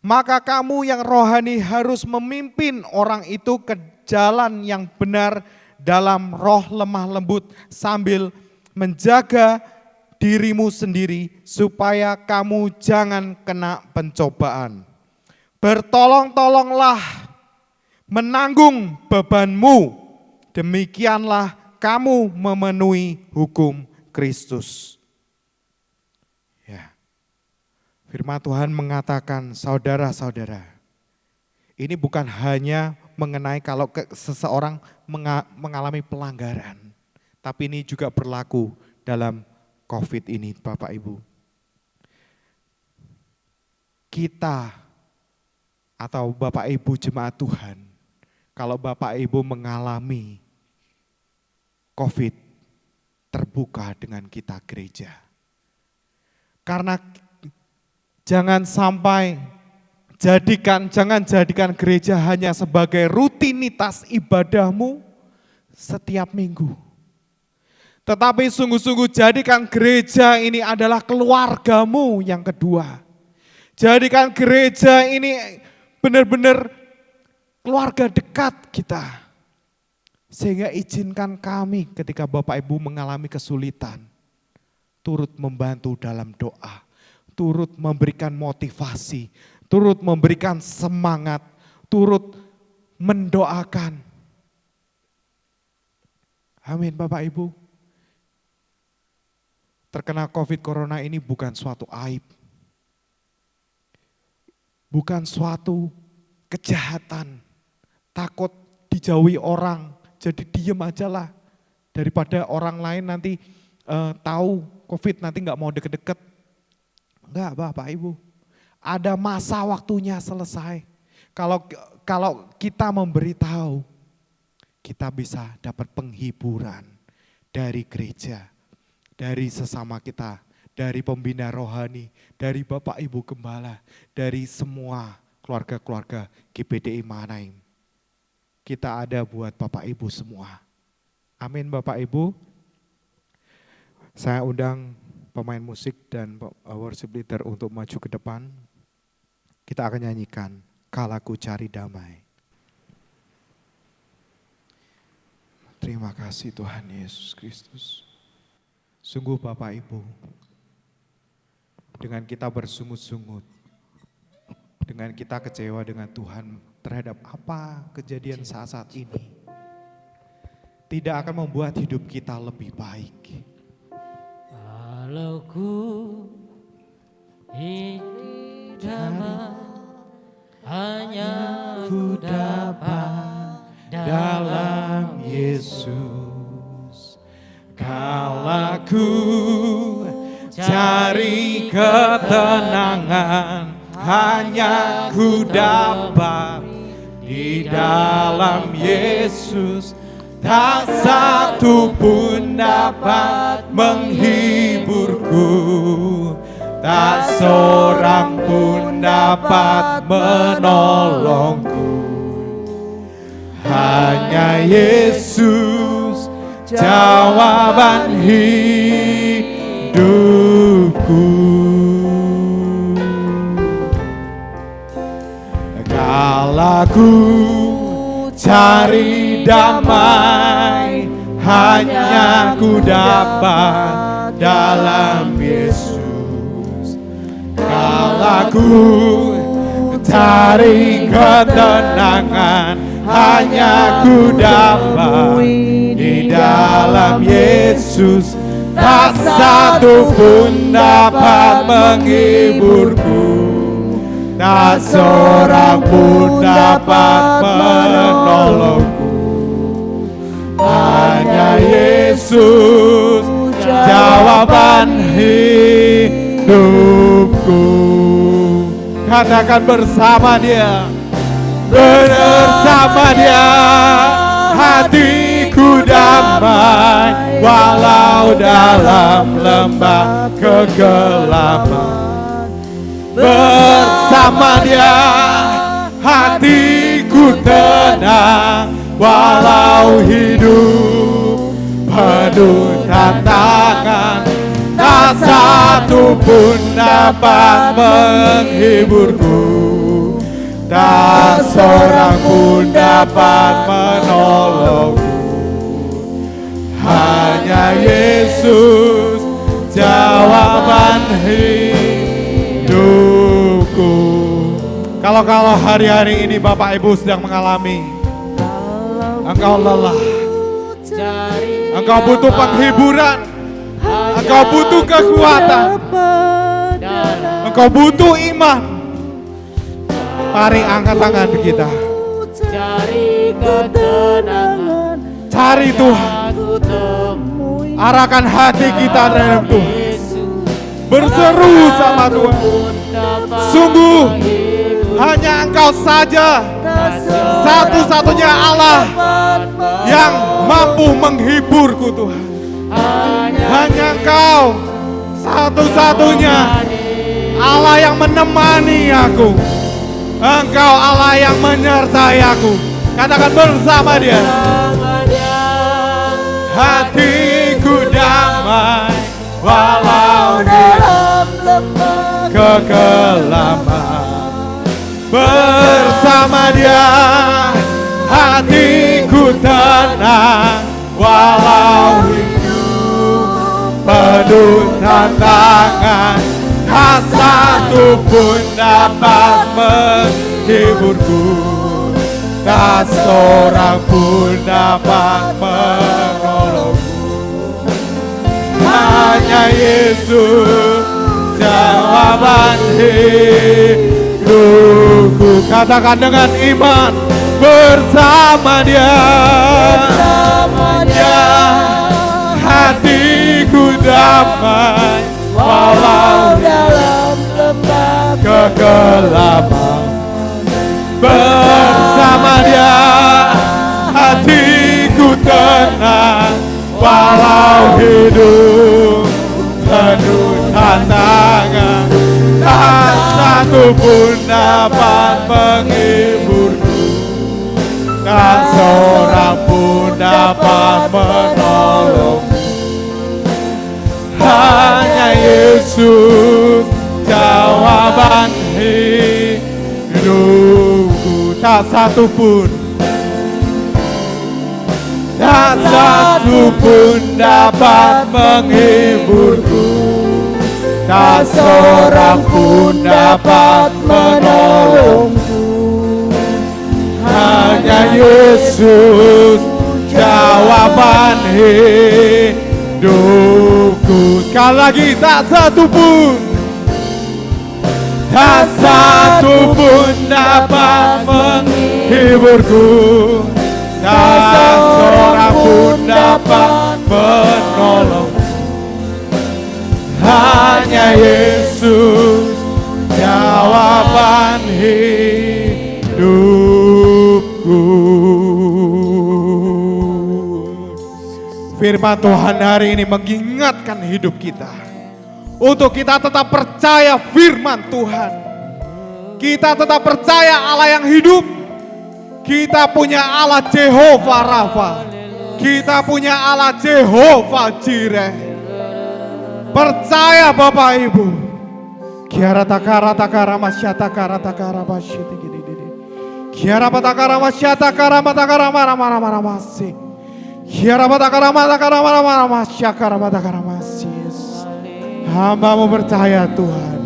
maka kamu yang rohani harus memimpin orang itu ke jalan yang benar dalam roh lemah lembut sambil menjaga dirimu sendiri supaya kamu jangan kena pencobaan. Bertolong-tolonglah menanggung bebanmu, demikianlah kamu memenuhi hukum Kristus. Ya. Firman Tuhan mengatakan, saudara-saudara, ini bukan hanya mengenai kalau seseorang mengalami pelanggaran, tapi ini juga berlaku dalam COVID ini, Bapak Ibu. Kita atau Bapak Ibu jemaat Tuhan, kalau Bapak Ibu mengalami COVID, terbuka dengan kita gereja. Karena jangan jadikan gereja hanya sebagai rutinitas ibadahmu setiap minggu. Tetapi sungguh-sungguh jadikan gereja ini adalah keluargamu yang kedua. Jadikan gereja ini benar-benar keluarga dekat kita. Sehingga izinkan kami ketika Bapak Ibu mengalami kesulitan, turut membantu dalam doa, turut memberikan motivasi, turut memberikan semangat, turut mendoakan. Amin Bapak Ibu. Terkena COVID Corona ini bukan suatu aib. Bukan suatu kejahatan, takut dijauhi orang, jadi diem aja lah. Daripada orang lain nanti tahu COVID nanti gak mau deket-deket. Enggak Bapak Ibu, ada masa waktunya selesai. Kalau kita memberitahu, kita bisa dapat penghiburan dari gereja, dari sesama kita, dari pembina rohani, dari Bapak Ibu Gembala, dari semua keluarga-keluarga GBDI Mahanaim. Kita ada buat Bapak Ibu semua. Amin Bapak Ibu. Saya undang pemain musik dan worship leader untuk maju ke depan. Kita akan nyanyikan Kala Ku Cari Damai. Terima kasih Tuhan Yesus Kristus. Sungguh Bapak Ibu, dengan kita bersungut-sungut, dengan kita kecewa dengan Tuhan terhadap apa kejadian saat ini, tidak akan membuat hidup kita lebih baik. Kalau ku hidup damai, hanya ku dapat dalam Yesus. Kala ku cari ketenangan, hanya ku dapat di dalam Yesus. Tak satu pun dapat menghiburku, tak seorang pun dapat menolongku. Hanya Yesus jawaban hidupku. Kala ku cari damai, hanya ku dapat dalam Yesus. Kala ku cari ketenangan, hanya ku dapat di dalam Yesus. Tak satu pun dapat menghiburku, tak seorang pun dapat menolongku. Hanya Yesus jawaban hidupku. Katakan bersama Dia, bersama Dia hatiku damai, walau dalam lembah kegelapan. Bersama Dia hatiku tenang, walau hidup penuh tantangan. Tak satu pun dapat menghiburku, tak seorang pun dapat menolongku. Hanya Yesus jawaban hidupku. Kalau hari-hari ini Bapak Ibu sedang mengalami, engkau lelah, engkau butuh penghiburan, engkau butuh kekuatan, engkau butuh iman, mari angkat tangan kita. Cari ketenangan, cari Tuhan, arahkan hati kita terhadap Tuhan. Berseru sama Tuhan. Sungguh hanya Engkau saja satu-satunya Allah yang mampu menghiburku Tuhan. Hanya Engkau satu-satunya Allah yang menemani aku. Engkau Allah yang menyertai aku. Katakan bersama Dia. Hatiku damai, walau dalam lembah kegelapan. Bersama Dia hatiku tenang, walau hidup penuh tantangan. Tak satu pun dapat menghiburku, tak seorang pun dapat menolongku. Hanya Yesus jawaban hidupku. Katakan dengan iman, bersama Dia, hatiku damai, walau dalam lembah kegelapan. Bersama Dia hatiku tenang, walau hidup penuh tantangan. Tak satu pun dapat menghiburku, tak seorang pun dapat menolongku. Hanya Yesus jawaban hidupku. Tak satu pun dapat menghiburku, tak seorang pun dapat menolongku. Hanya Yesus jawaban hidupku. Sekali lagi, tak satu pun dapat menghiburku, tak seorang pun dapat menolong. Hanya Yesus jawaban hidupku. Firman Tuhan hari ini mengingatkan hidup kita untuk kita tetap percaya firman Tuhan. Kita tetap percaya Allah yang hidup. Kita punya Allah Jehovah Rafa. Kita punya Allah Jehovah Jireh. Percaya Bapak Ibu. Kiara takara takara masyata kara takara basyiti gini. Kiara patakara masyata kara matakara mara mara mara masih. Kiara patakara matakara mara mara masyakara matakara masih. Hamba-Mu percaya Tuhan,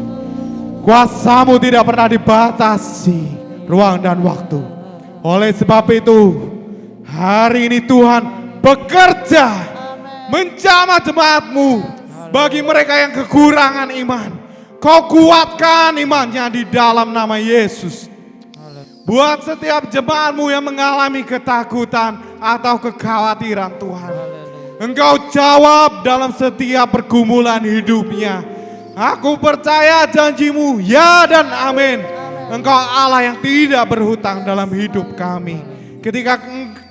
kuasa-Mu tidak pernah dibatasi ruang dan waktu. Oleh sebab itu, hari ini Tuhan bekerja menjamah jemaat-Mu. Bagi mereka yang kekurangan iman, Kau kuatkan imannya di dalam nama Yesus. Buat setiap jemaat-Mu yang mengalami ketakutan atau kekhawatiran Tuhan, Engkau jawab dalam setiap pergumulan hidupnya. Aku percaya janji-Mu, ya dan amin. Engkau Allah yang tidak berhutang dalam hidup kami. Ketika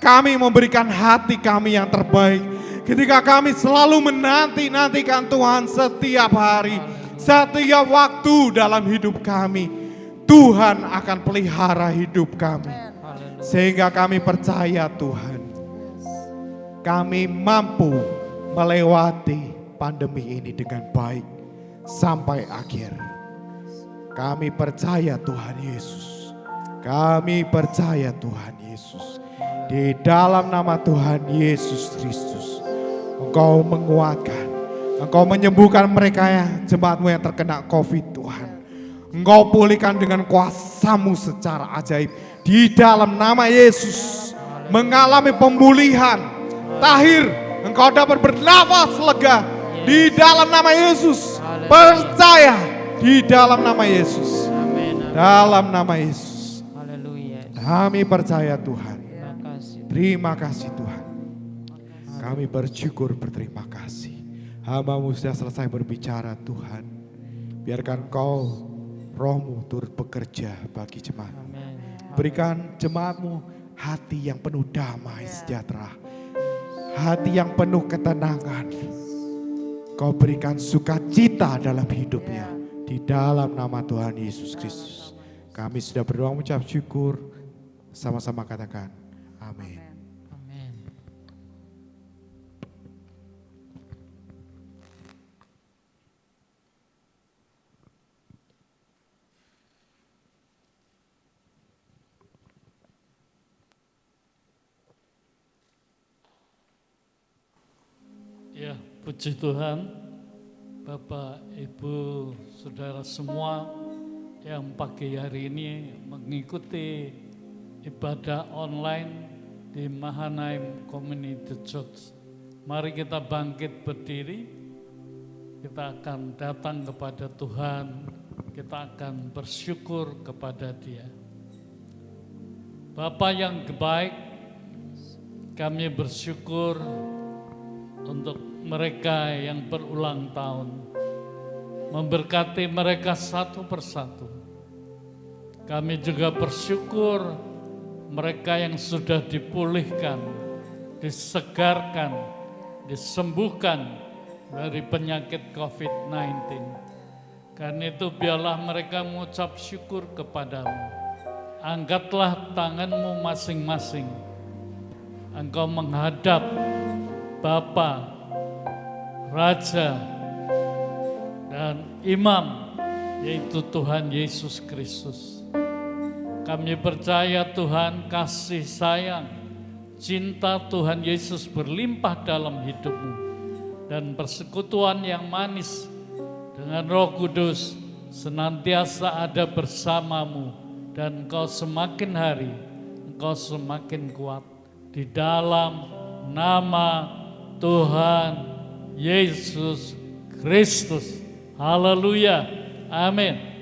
kami memberikan hati kami yang terbaik, ketika kami selalu menanti-nantikan Tuhan setiap hari, setiap waktu dalam hidup kami, Tuhan akan pelihara hidup kami. Sehingga kami percaya Tuhan, kami mampu melewati pandemi ini dengan baik sampai akhir. Kami percaya Tuhan Yesus. Kami percaya Tuhan Yesus. Di dalam nama Tuhan Yesus Kristus, Engkau menguatkan, Engkau menyembuhkan mereka yang jemaat-Mu yang terkena COVID Tuhan. Engkau pulihkan dengan kuasa-Mu secara ajaib. Di dalam nama Yesus, mengalami pemulihan. Tahir, engkau dapat bernafas lega. Di dalam nama Yesus, percaya di dalam nama Yesus. Dalam nama Yesus. Kami percaya Tuhan. Terima kasih Tuhan. Kami bersyukur berterima kasih. Hamba-Mu sudah selesai berbicara Tuhan. Biarkan Kau Roh-Mu turut bekerja bagi jemaat. Berikan jemaat-Mu hati yang penuh damai sejahtera. Hati yang penuh ketenangan. Kau berikan sukacita dalam hidupnya. Di dalam nama Tuhan Yesus Kristus. Kami sudah berdoa mengucap syukur. Sama-sama katakan amin. Ya, puji Tuhan, Bapak, Ibu, Saudara semua yang pagi hari ini mengikuti ibadah online di Mahanaim Community Church. Mari kita bangkit berdiri, kita akan datang kepada Tuhan, kita akan bersyukur kepada Dia. Bapa yang baik, kami bersyukur untuk mereka yang berulang tahun, memberkati mereka satu persatu. Kami juga bersyukur mereka yang sudah dipulihkan, disegarkan, disembuhkan dari penyakit COVID-19. Karena itu biarlah mereka mengucap syukur kepadamu. Angkatlah tanganmu masing-masing. Engkau menghadap Bapa, Raja, dan Imam, yaitu Tuhan Yesus Kristus. Kami percaya Tuhan, kasih sayang, cinta Tuhan Yesus berlimpah dalam hidupmu. Dan persekutuan yang manis dengan Roh Kudus senantiasa ada bersamamu. Dan engkau semakin hari, engkau semakin kuat. Di dalam nama Tuhan Yesus Kristus. Haleluya. Amin.